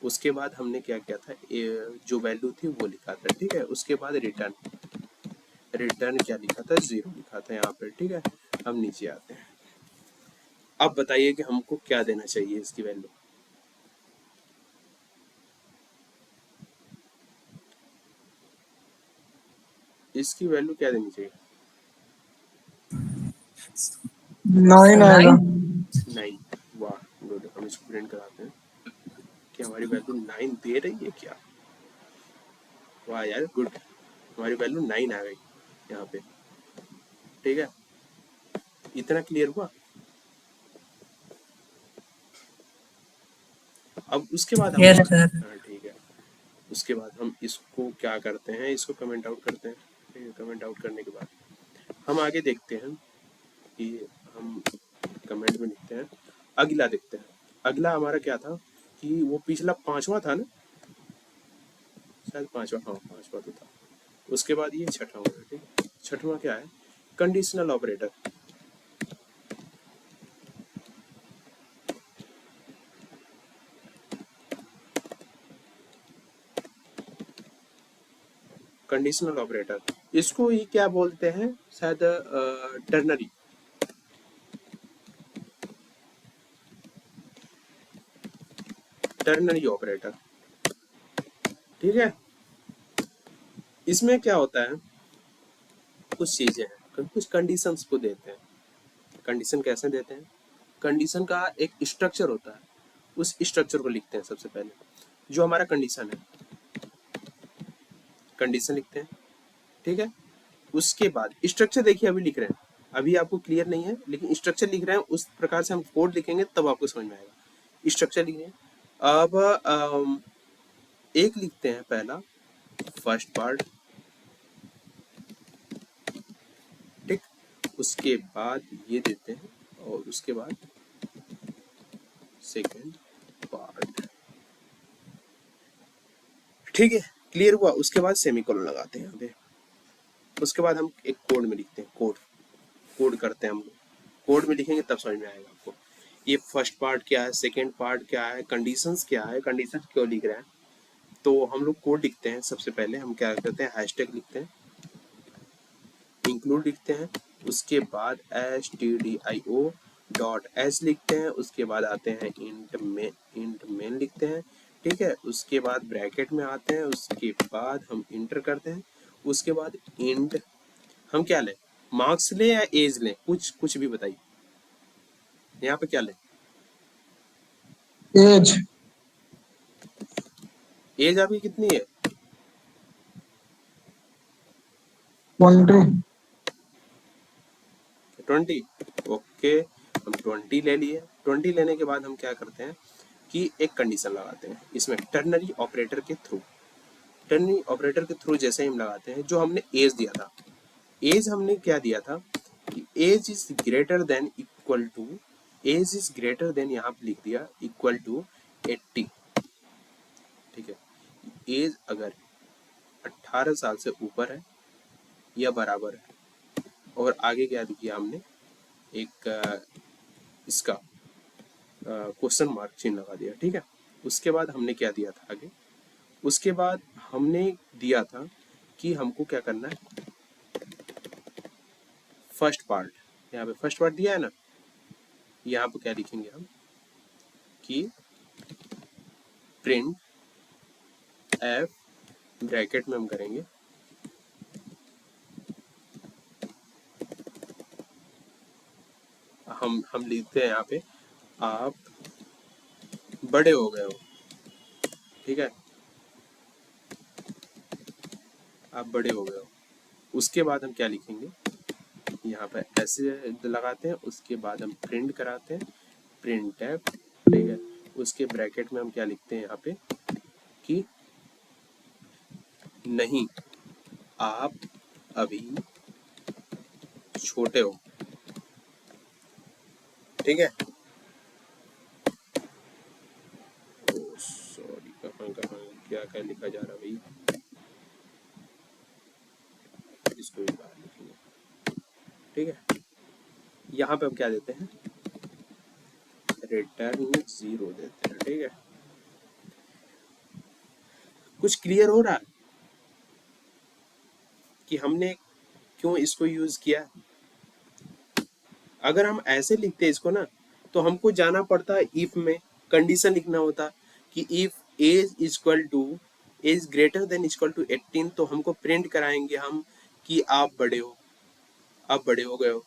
उसके बाद हमने क्या किया था, जो वैल्यू थी वो लिखा था। ठीक है, उसके बाद रिटर्न क्या लिखा था, 0 लिखा था यहाँ पे। ठीक है, हम नीचे आते हैं। अब बताइए कि हमको क्या देना चाहिए इसकी वैल्यू। इसकी वैल्यू क्या देनी चाहिए? 9 आएगा। 9। वाह गुड, हम इसको प्रिंट कराते हैं कि हमारी वैल्यू 9 दे रही है क्या। वाह यार गुड, हमारी वैल्यू 9 आ गई यहाँ पे। ठीक है, इतना क्लियर हुआ। अब उसके बाद हम यस सर। हाँ ठीक है, उसके बाद हम इसको क्या करते हैं, इसको कमेंट आउट करते हैं। ठीक है, कमेंट आउट करने के बाद हम आगे देखते हैं कि हम कमेंट में लिखते हैं। अगला देखते हैं। अगला हमारा क्या था कि वो पिछला 5वां था ना, शायद 5वां, हाँ 5वां तो था। उसके बाद ये 6वां होगा। ठीक है, 6वां क्या है, कंडीशनल ऑपरेटर। कंडीशनल ऑपरेटर, इसको ही क्या बोलते हैं, शायद टर्नरी। Ternary operator. ठीक है, इसमें क्या होता है, कुछ चीजें हैं, कुछ कंडीशंस को देते हैं। कंडीशन कैसे देते हैं, कंडीशन का एक स्ट्रक्चर होता है, उस स्ट्रक्चर को लिखते हैं। सबसे पहले जो हमारा कंडीशन है, कंडीशन लिखते हैं। ठीक है, उसके बाद स्ट्रक्चर देखिए अभी लिख रहे हैं, अभी आपको क्लियर नहीं है, लेकिन स्ट्रक्चर लिख रहे हैं, उस प्रकार से हम कोड लिखेंगे तब आपको समझ में आएगा। स्ट्रक्चर लिख रहे हैं। अब एक लिखते हैं, पहला फर्स्ट पार्ट। ठीक, उसके बाद ये देते हैं और उसके बाद सेकंड पार्ट। ठीक है, क्लियर हुआ। उसके बाद सेमीकोलन लगाते हैं यहाँ पे। उसके बाद हम एक कोड में लिखते हैं, कोड करते हैं हम लोग। कोड में लिखेंगे तब समझ में आएगा आपको ये फर्स्ट पार्ट क्या है, सेकंड पार्ट क्या है, कंडीशंस क्या है, कंडीशंस क्यों लिख रहे हैं। तो हम लोग कोड लिखते हैं। सबसे पहले हम क्या करते हैं, हैशटैग लिखते हैं, इंक्लूड लिखते हैं, उसके बाद stdio.h लिखते हैं, उसके बाद आते हैं इंट मेन लिखते हैं। ठीक है, उसके बाद ब्रैकेट में आते हैं, उसके बाद हम इंटर करते हैं, उसके बाद इंट हम क्या लें, मार्क्स लें या एज लें, कुछ भी बताइए। यहाँ पे क्या लें, एज एज आपकी कितनी है, 20। 20। ओके, हम 20 ले लिए। 20 लेने के बाद हम क्या करते हैं, कि एक कंडीशन लगाते हैं इसमें टर्नरी ऑपरेटर के थ्रू। टर्नरी ऑपरेटर के थ्रू जैसे हम लगाते हैं, जो हमने एज दिया था, एज हमने क्या दिया था कि age is greater than equal to, age is greater than यहाँ पे लिख दिया इक्वल टू 80। ठीक है, एज अगर 18 साल से ऊपर है या बराबर है, और आगे क्या दिया हमने, एक इसका क्वेश्चन मार्क चिन्ह लगा दिया। ठीक है, उसके बाद हमने क्या दिया था आगे, उसके बाद हमने दिया था कि हमको क्या करना है, फर्स्ट पार्ट, यहाँ पे फर्स्ट पार्ट दिया है ना, यहाँ पे क्या लिखेंगे हम कि प्रिंट एफ, ब्रैकेट में हम करेंगे हम लिखते हैं यहाँ पे आप बड़े हो गए हो। ठीक है, आप बड़े हो गए हो। उसके बाद हम क्या लिखेंगे, यहाँ पे ऐसे लगाते हैं, उसके बाद हम प्रिंट कराते हैं प्रिंट एफ। ठीक है, उसके ब्रैकेट में हम क्या लिखते हैं यहाँ पे कि नहीं, आप अभी छोटे हो। ठीक है, सॉरी, कहाँ क्या क्या लिखा जा रहा भाई, इसको भी बाहर लिखेंगे। ठीक है, यहाँ पे हम क्या देते हैं, रिटर्न 0 देते हैं। ठीक है, कुछ क्लियर हो रहा है कि हमने क्यों इसको यूज किया। अगर हम ऐसे लिखते इसको ना, तो हमको जाना पड़ता है इफ में कंडीशन लिखना होता कि if age equal to, age greater than equal to 18, तो हमको प्रिंट कराएंगे हम कि आप बड़े हो, आप बड़े हो गए हो।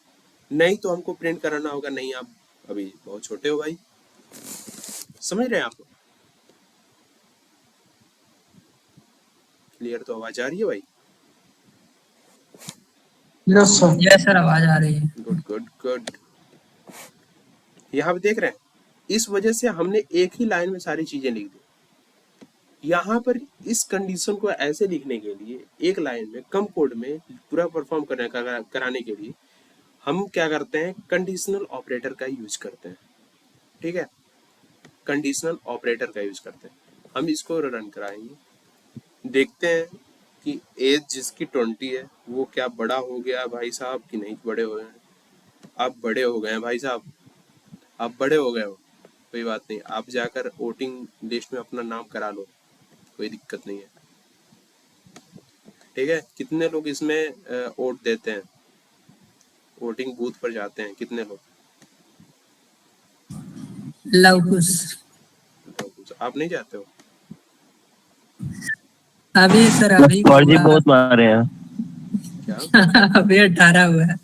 नहीं तो हमको प्रिंट कराना होगा नहीं, आप अभी बहुत छोटे हो भाई। समझ रहे हैं आप? क्लियर तो आवाज आ रही है भाई? Yes sir. यस सर, आवाज आ रही है। Good good good. यहाँ पे देख रहे हैं, इस वजह से हमने एक ही लाइन में सारी चीजें लिख दी। यहाँ पर इस कंडीशन को ऐसे लिखने के लिए एक लाइन में कम कोड में पूरा परफॉर्म कराने के लिए हम क्या करते हैं, कंडीशनल ऑपरेटर का यूज करते हैं। ठीक है, कंडीशनल ऑपरेटर का यूज करते हैं। हम इसको रन कराएंगे, देखते हैं कि एज जिसकी 20 है वो क्या बड़ा हो गया भाई साहब कि नहीं बड़े हो गए। आप बड़े हो गए हैं भाई साहब, आप बड़े हो गए हो, कोई बात नहीं, आप जाकर वोटिंग लिस्ट में अपना नाम करा लो, कोई दिक्कत नहीं है। ठीक है, कितने लोग इसमें वोट देते हैं, वोटिंग बूथ पर जाते हैं, कितने लोग? लवकुश। आप नहीं जाते हो? अभी सर, अभी फर्जी हुआ। बहुत मारे हैं। क्या? अभी 18 हुआ है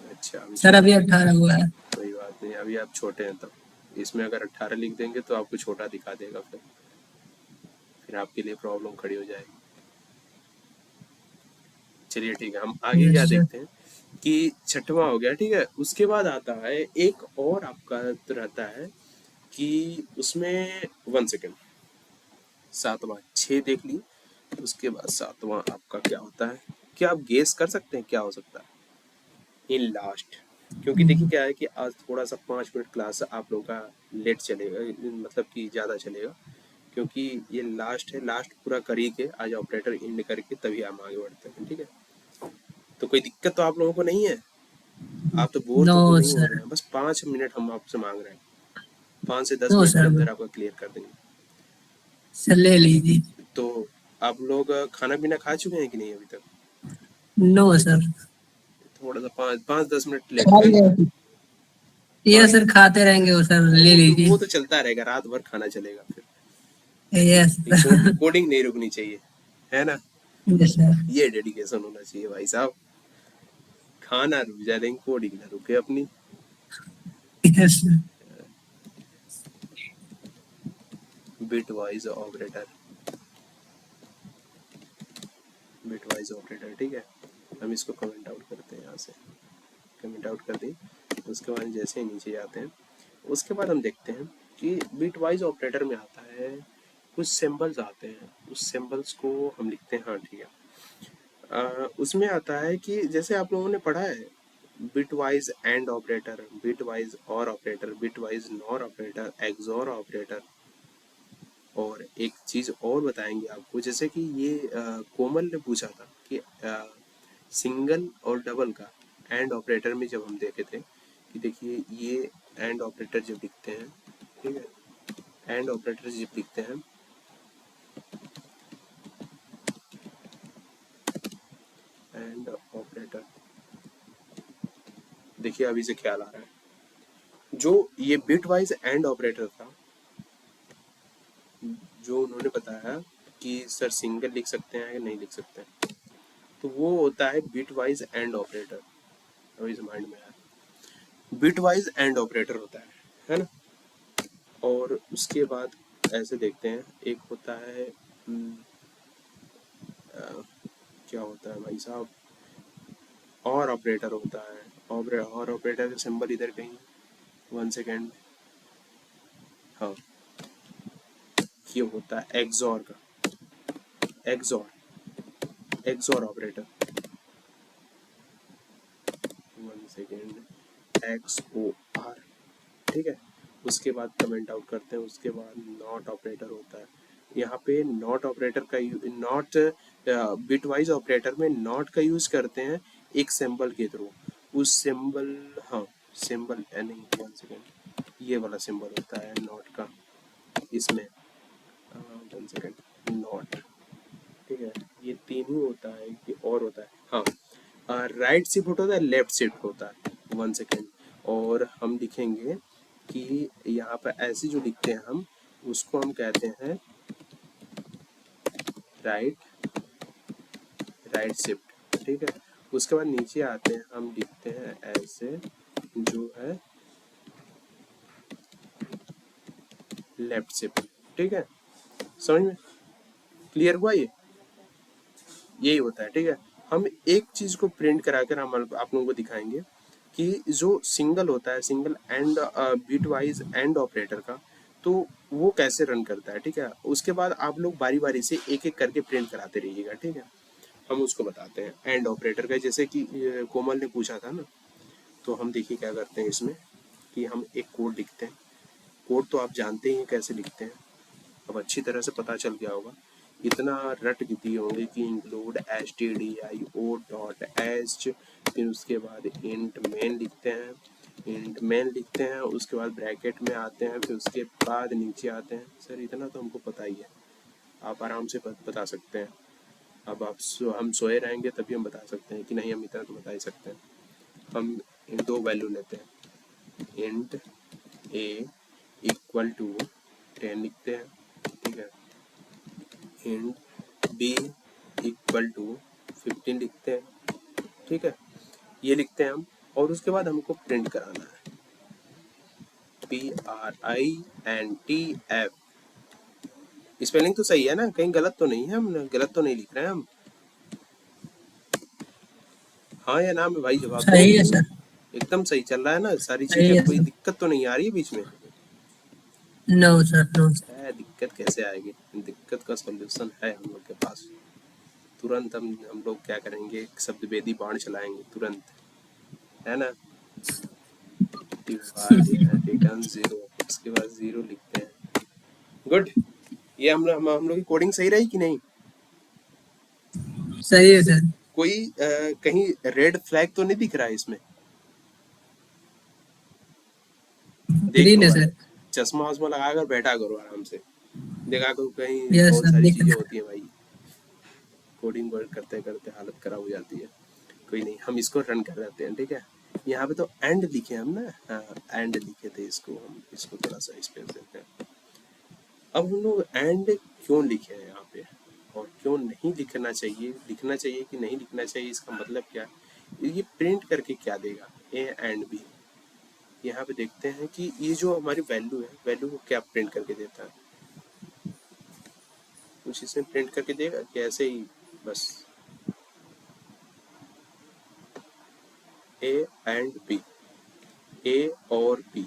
अच्छा, सर, अभी 18 हुआ है। कोई बात नहीं, अभी आप छोटे हैं, तब इसमें अगर 18 लिख देंगे तो आपको छोटा दिखा देगा, फिर आपके लिए प्रॉब्लम खड़ी हो जाएगी। चलिए ठीक है, हम आगे क्या देखते हैं कि छठवां हो गया। ठीक है, उसके बाद आता है एक और आपका रहता है कि उसमें 1 सेकेंड, सातवां 6 देख ली, उसके बाद सातवां आपका क्या होता है, क्या आप गेस कर सकते हैं क्या हो सकता है इन लास्ट? क्योंकि देखिए क्या है कि आज थोड़ा सा 5 मिनट क्लास आप लोगों का लेट चलेगा, मतलब कि ज़्यादा चलेगा, क्योंकि ये लास्ट है, लास्ट पूरा करी के आज ऑपरेटर एंड करके तभी हम आगे बढ़ते हैं। ठीक है, तो कोई दिक्कत तो आप लोगों को नहीं है? आप तो बोर नो तो नहीं हो सर, रहे हैं? बस 5 मिनट हम आपसे मांग रहे हैं, 5 से 10 नो मिनट के सर, अंदर आपका क्लियर कर देंगे। सर ले लीजिए। तो आप लोग खाना पीना खा चुके हैं कि नहीं अभी तक? No sir. थोड़ा सा 5-10 मिनट लेट हो गए। ये सर खाते रहेंगे वो सर, ले लीजिए। वो तो चलता रहेगा, रात भर खाना चलेगा फिर। यस कोडिंग नहीं रुकनी चाहिए, है ना? Yes sir. ये डेडिकेशन होना चाहिए भाई साहब, खाना रुक जाए लेकिन कोडिंग ना रुके अपनी। Yes sir. Bitwise operator, bitwise operator. ठीक है, हम इसको कमेंट आउट करते हैं, यहाँ से कमेंट आउट कर दें। उसके बाद जैसे ही नीचे जाते हैं उसके बाद हम देखते हैं कि बिट वाइज ऑपरेटर में आता है, कुछ सिंबल्स आते हैं, उस सिंबल्स को हम लिखते हैं। हाँ ठीक है। उसमें आता है कि जैसे आप लोगों ने पढ़ा है bitwise and operator, bitwise or operator, bitwise nor operator, XOR operator. और एक चीज और बताएंगे आपको, जैसे कि ये कोमल ने पूछा था कि सिंगल और डबल का एंड ऑपरेटर में जब हम देखे थे कि देखिए ये एंड ऑपरेटर जब लिखते हैं, ठीक है, एंड ऑपरेटर जब लिखते हैं, एंड ऑपरेटर, देखिए अभी से ख्याल आ रहा है, जो ये बिट वाइज एंड ऑपरेटर था, जो उन्होंने बताया कि सर सिंगल लिख सकते हैं या नहीं लिख सकते हैं, तो वो होता है बिट वाइज एंड ऑपरेटर। अभी से माइंड में आया, बिट वाइज एंड ऑपरेटर होता है ना। और उसके बाद ऐसे देखते हैं, एक होता है क्या होता है भाई साहब, और ऑपरेटर होता है, और ऑपरेटर का सिंबल इधर कहीं, 1 सेकेंड, हाँ ये होता है एक्सॉर का, एक्सॉर ऑपरेटर, 1 सेकेंड, XOR, ठीक है। उसके बाद कमेंट आउट करते हैं, उसके बाद नॉट ऑपरेटर होता है। यहाँ पे नॉट ऑपरेटर का नॉट बिट वाइज ऑपरेटर में नॉट का यूज करते हैं एक सिंबल के थ्रू, उस सिंबल, हाँ सिंबल नहीं, 1 सेकेंड, ये वाला सिंबल होता है नॉट का इसमें, 1 सेकेंड, नॉट, ठीक है। ये तीन ही होता है कि और होता है, हाँ राइट शिफ्ट होता है, लेफ्ट शिफ्ट होता है, 1 सेकेंड। और हम लिखेंगे कि यहाँ पर ऐसे जो लिखते हैं हम, उसको हम कहते हैं राइट शिफ्ट, ठीक है। उसके बाद नीचे आते हैं, हम लिखते हैं ऐसे जो है लेफ्ट शिफ्ट, ठीक है। समझ में क्लियर हुआ ये, यही होता है, ठीक है। हम एक चीज को प्रिंट कराकर हम आप लोगों को दिखाएंगे कि जो सिंगल होता है, single and bit wise and operator का, तो वो कैसे रन करता है, ठीक है। उसके बाद आप लोग बारी बारी से एक एक करके प्रिंट कराते रहिएगा, ठीक है। हम उसको बताते हैं एंड ऑपरेटर का, जैसे कि कोमल ने पूछा था ना, तो हम देखिए क्या करते हैं इसमें कि हम एक कोड लिखते हैं। कोड तो आप जानते ही हैं कैसे लिखते हैं, अब अच्छी तरह से पता चल गया होगा, इतना रट दिए होंगे कि इंक्लूड stdio डॉट एच, फिर उसके बाद इंट मेन लिखते हैं, इंट मेन लिखते हैं, उसके बाद ब्रैकेट में आते हैं, फिर उसके बाद नीचे आते हैं। सर इतना तो हमको पता ही है, आप आराम से बता सकते हैं। अब हम सोए रहेंगे तभी हम बता सकते हैं कि नहीं, हम इतना तो बता ही सकते हैं। हम दो वैल्यू लेते हैं, इंट a इक्वल टू 10 लिखते हैं, ठीक है, इंट b इक्वल टू 15 लिखते हैं, ठीक है, ये लिखते हैं हम। और उसके बाद हमको प्रिंट कराना है, PRINTF, स्पेलिंग तो सही है ना, कहीं गलत तो नहीं है, हम गलत तो नहीं लिख रहे हैं हम, हाँ या ना में भाई जवाब दो। सही है सर, एकदम सही चल रहा है ना सारी सही चीजें, है कोई सर। दिक्कत तो नहीं आ रही है बीच में? No sir, no sir. दिक्कत कैसे आएगी, दिक्कत का सॉल्यूशन है हम लोग के पास, तुरंत हम लोग क्या करेंगे, शब्द वेदी बाण चलाएंगे तुरंत, है ना। रिटर्न 0, उसके बाद 0 लिखते हैं, गुड। ये हम लोग की कोडिंग सही रही कि नहीं? सही है सर। कोई कहीं रेड फ्लैग तो नहीं दिख रहा है इसमें? देख ग्रीन लो है भाई, सर। चश्मा वश्मा लगा कर बैठा करो आराम से, देखा करो, कहीं यस बहुत सर, सारी दिख चीजें रहा है। होती है भाई, कोडिंग वर्क करते करते हालत खराब हो जाती है। कोई नहीं, हम इसको रन कर देते हैं, ठीक है। यहाँ पे तो एंड लिखे हम ना, हाँ एंड लिखे थे, इसको हम इसको थोड़ा सा स्पेस देते हैं। अब हम लोग एंड क्यों लिखे हैं यहाँ पे, और क्यों नहीं लिखना चाहिए, लिखना चाहिए कि नहीं लिखना चाहिए, इसका मतलब क्या है, ये प्रिंट करके क्या देगा, ए एंड बी। यहाँ पे देखते हैं कि ये जो हमारी वैल्यू है, वैल्यू को क्या प्रिंट करके देता है, कुछ इसमें प्रिंट करके देगा कि ऐसे ही बस ए एंड बी, ए और बी,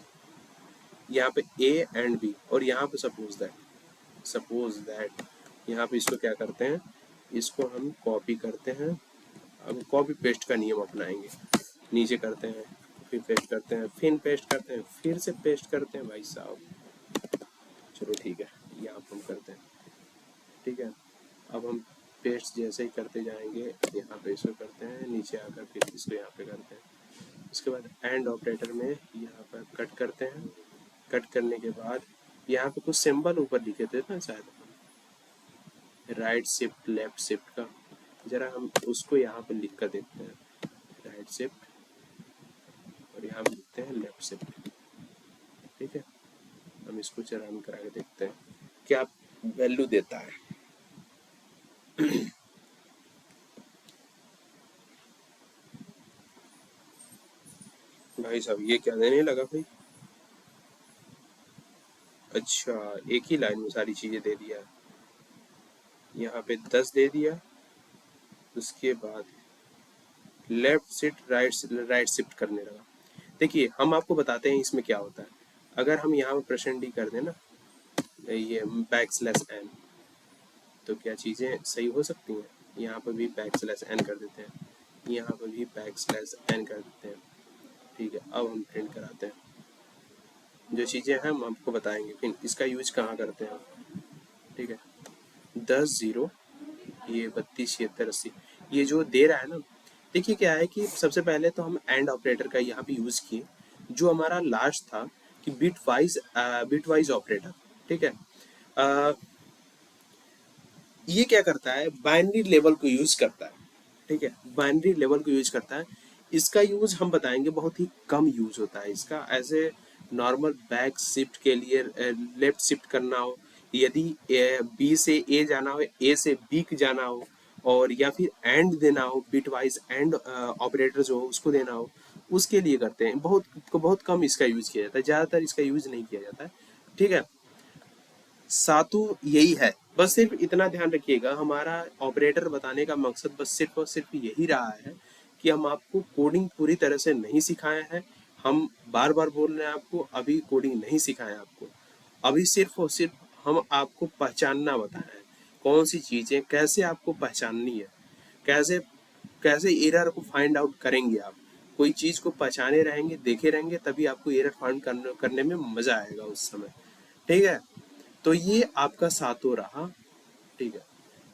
यहाँ पे ए एंड बी, और यहाँ पे सपोज दैट यहाँ पे इसको क्या करते हैं, इसको हम कॉपी करते हैं। अब कॉपी पेस्ट का नियम अपनाएंगे, नीचे करते हैं, फिर पेस्ट करते हैं, फिर पेस्ट करते हैं, फिर से पेस्ट करते हैं भाई साहब। चलो ठीक है, यहाँ पे हम करते हैं, ठीक है। अब हम पेस्ट जैसे ही करते जाएंगे, यहाँ पे इसको करते हैं, नीचे आकर फिर इसको यहाँ पे करते हैं। उसके बाद एंड ऑपरेटर में यहाँ पर कट करते हैं। कट करने के बाद यहाँ पे कुछ सिंबल ऊपर लिखे थे ना शायद, राइट शिफ्ट लेफ्ट शिफ्ट का, जरा हम उसको यहाँ पर लिख कर देखते हैं। राइट शिफ्ट और यहाँ पे लिखते हैं लेफ्ट शिफ्ट, ठीक है। हम इसको रन करा के देखते हैं क्या वैल्यू देता है। भाई साहब ये क्या देने लगा भाई, अच्छा एक ही लाइन में सारी चीजें दे दिया। यहाँ पे 10 दे दिया, उसके बाद लेफ्ट शिफ्ट राइट शिफ्ट करने लगा। देखिए हम आपको बताते हैं इसमें क्या होता है। अगर हम यहाँ पे % डी कर दें ना, ये \n, तो क्या चीजें सही हो सकती हैं। यहाँ पर भी \n कर देते हैं, यहाँ पर भी \n कर देते हैं, ठीक है। अब हम प्रिंट कराते हैं, जो चीजें हैं हम आपको बताएंगे। फिर इसका यूज कहाँ करते हैं, ठीक है। 10 0 ये 32 76 80 ये जो दे रहा है ना, देखिए क्या है कि सबसे पहले तो हम एंड ऑपरेटर का यहाँ पे यूज किए, जो हमारा लास्ट था कि बिट वाइज ऑपरेटर, ठीक है। ये क्या करता है, बाइनरी लेवल को यूज करता है, ठीक है। बाइनरी लेवल को यूज करता है। इसका यूज हम बताएंगे बहुत ही कम यूज होता है इसका। ऐसे नॉर्मल बैक शिफ्ट के लिए लेफ्ट शिफ्ट करना हो, यदि बी से ए जाना हो, ए से बी जाना हो, और या फिर एंड देना हो, बिट वाइज एंड ऑपरेटर जो हो उसको देना हो, उसके लिए करते हैं। बहुत कम इसका यूज किया जाता है, ज्यादातर इसका यूज नहीं किया जाता है, ठीक है। सातों यही है, बस सिर्फ इतना ध्यान रखिएगा, हमारा ऑपरेटर बताने का मकसद बस सिर्फ और सिर्फ यही रहा है कि हम आपको कोडिंग पूरी तरह से नहीं सिखाए हैं। हम बार बार बोल रहे हैं आपको, अभी कोडिंग नहीं सिखाए आपको, अभी सिर्फ और सिर्फ हम आपको पहचानना बताए हैं, कौन सी चीजें कैसे आपको पहचाननी है, कैसे एरर को फाइंड आउट करेंगे आप। कोई चीज को पहचाने रहेंगे, देखे रहेंगे, तभी आपको एरर फाइंड करने में मजा आएगा उस समय, ठीक है। तो ये आपका सातों रहा, ठीक है,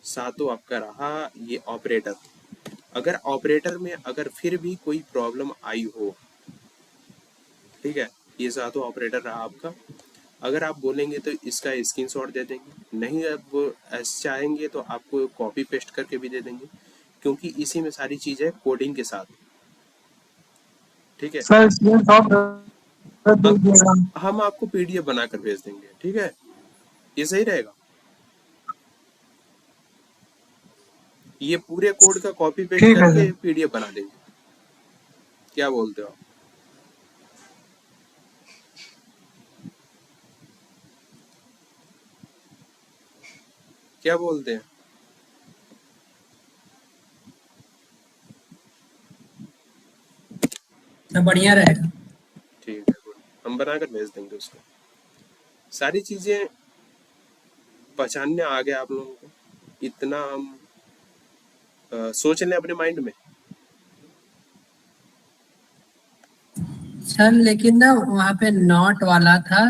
सातों आपका रहा ये ऑपरेटर। अगर ऑपरेटर में अगर फिर भी कोई प्रॉब्लम आई हो, ठीक है, ये सातों ऑपरेटर रहा आपका। अगर आप बोलेंगे तो इसका स्क्रीनशॉट दे देंगे, नहीं आप ऐसे चाहेंगे तो आपको कॉपी पेस्ट करके भी दे देंगे, क्योंकि इसी में सारी चीज है कोडिंग के साथ, ठीक है। सर स्क्रीनशॉट दे दीजिएगा। हम आपको PDF बनाकर भेज देंगे, ठीक है, ये सही रहेगा। ये पूरे कोड का कॉपी पेस्ट ठीक है करके सर। PDF बना देंगे, क्या बोलते हो आप? क्या बोलते हैं? तो बढ़िया रहेगा। ठीक है, गुड, हम बनाकर भेज देंगे उसको। सारी चीजें पहचानने आ गया आप लोगों को, इतना हम सोच लें अपने माइंड में। सर लेकिन ना वहाँ पे नॉट वाला था,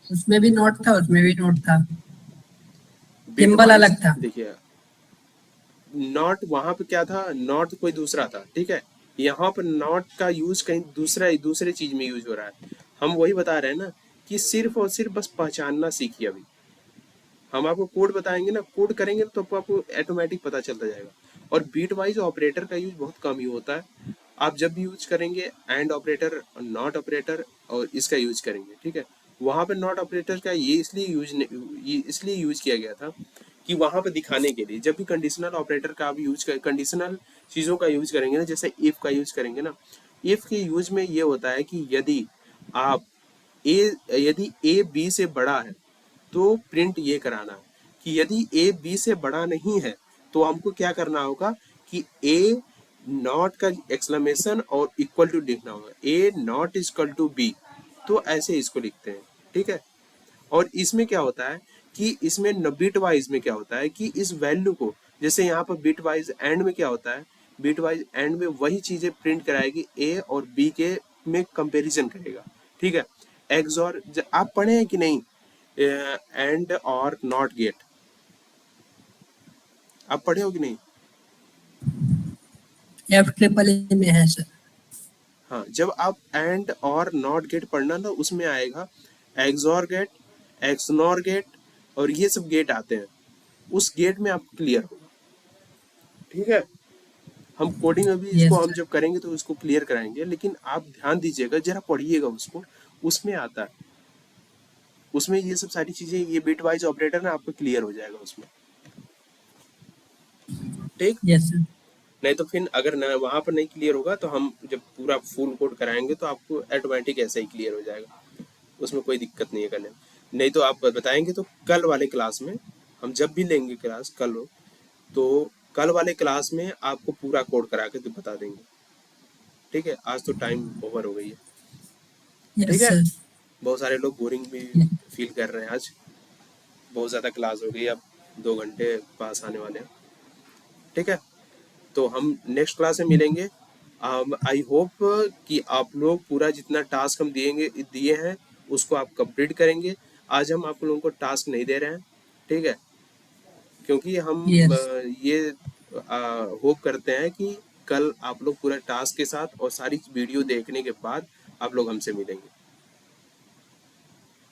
उसमें भी नोट था, उसमें भी नोट था, सिंबल अलग था। देखिए नॉट वहां पे क्या था, नॉट कोई दूसरा था, ठीक है। यहाँ पर नॉट का यूज कहीं दूसरे चीज में यूज हो रहा है। हम वही बता रहे हैं ना कि सिर्फ और सिर्फ बस पहचानना सीखिए। अभी हम आपको कोड बताएंगे ना, कोड करेंगे तो आपको ऑटोमेटिक पता चलता जाएगा। और बीट वाइज ऑपरेटर का यूज बहुत कम ही होता है। आप जब भी यूज करेंगे एंड ऑपरेटर, नॉट ऑपरेटर और इसका यूज करेंगे, ठीक है। वहां पे नॉट ऑपरेटर का ये इसलिए यूज किया गया था कि वहां पे दिखाने के लिए, जब भी कंडीशनल ऑपरेटर का आप यूज कर, कंडीशनल चीजों का यूज करेंगे ना, जैसे इफ का यूज करेंगे ना, इफ के यूज में ये होता है कि यदि ए बी से बड़ा है तो प्रिंट ये कराना है कि यदि ए बी से बड़ा नहीं है तो हमको क्या करना होगा कि ए नॉट का एक्सक्लेमेशन और इक्वल टू लिखना होगा, ए नॉट इक्वल टू बी। तो ऐसे इसको लिखते हैं, ठीक है। और इसमें क्या होता है कि इसमें बिट वाइज में क्या होता है कि इस वैल्यू को, जैसे यहाँ पर बिट वाइज एंड में क्या होता है, बिट वाइज एंड में वही चीजें प्रिंट कराएगी, ए और बी के में कंपैरिजन करेगा, ठीक है। एक्सॉर आप पढ़े हैं कि नहीं, एंड और नॉट गेट, आप पढ़े हो कि नहीं? FEEE में है सर। हाँ, जब आप एंड और नॉट गेट पढ़ना ना, उसमें आएगा एक्सॉर गेट, एक्सनॉर गेट और ये सब गेट आते हैं, उस गेट में आपको क्लियर होगा, ठीक है। हम कोडिंग अभी इसको हम जब करेंगे तो इसको क्लियर कराएंगे, लेकिन आप ध्यान दीजिएगा, जरा पढ़िएगा उसको, उसमें आता है, उसमें ये सब सारी चीजें, ये बिट वाइज ऑपरेटर ना आपको क्लियर हो जाएगा उसमें, ठीक। Yes sir. नहीं तो फिर अगर न वहां पर नहीं क्लियर होगा तो हम जब पूरा फुल कोड कराएंगे तो आपको ऑटोमेटिक ऐसे ही क्लियर हो जाएगा, उसमें कोई दिक्कत नहीं है करने में। नहीं तो आप बताएंगे तो कल वाले क्लास में, हम जब भी लेंगे क्लास कल हो, तो कल वाले क्लास में आपको पूरा कोड करा के तो बता देंगे, ठीक है। आज तो टाइम ओवर हो गई है, ठीक है। बहुत सारे लोग बोरिंग भी फील कर रहे हैं, आज बहुत ज़्यादा क्लास हो गई, अब 2 घंटे पास आने वाले हैं, ठीक है। तो हम नेक्स्ट क्लास में मिलेंगे। आई होप कि आप लोग पूरा जितना टास्क हम दिए हैं उसको आप कंप्लीट करेंगे। आज हम आप लोगों को टास्क नहीं दे रहे हैं, ठीक है, क्योंकि हम ये होप करते हैं कि कल आप लोग पूरा टास्क के साथ और सारी वीडियो देखने के बाद आप लोग हमसे मिलेंगे।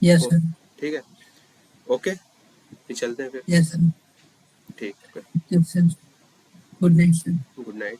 Yes sir. ठीक है, ओके, फिर चलते हैं फिर। Yes sir. ठीक है, good night sir. Good night.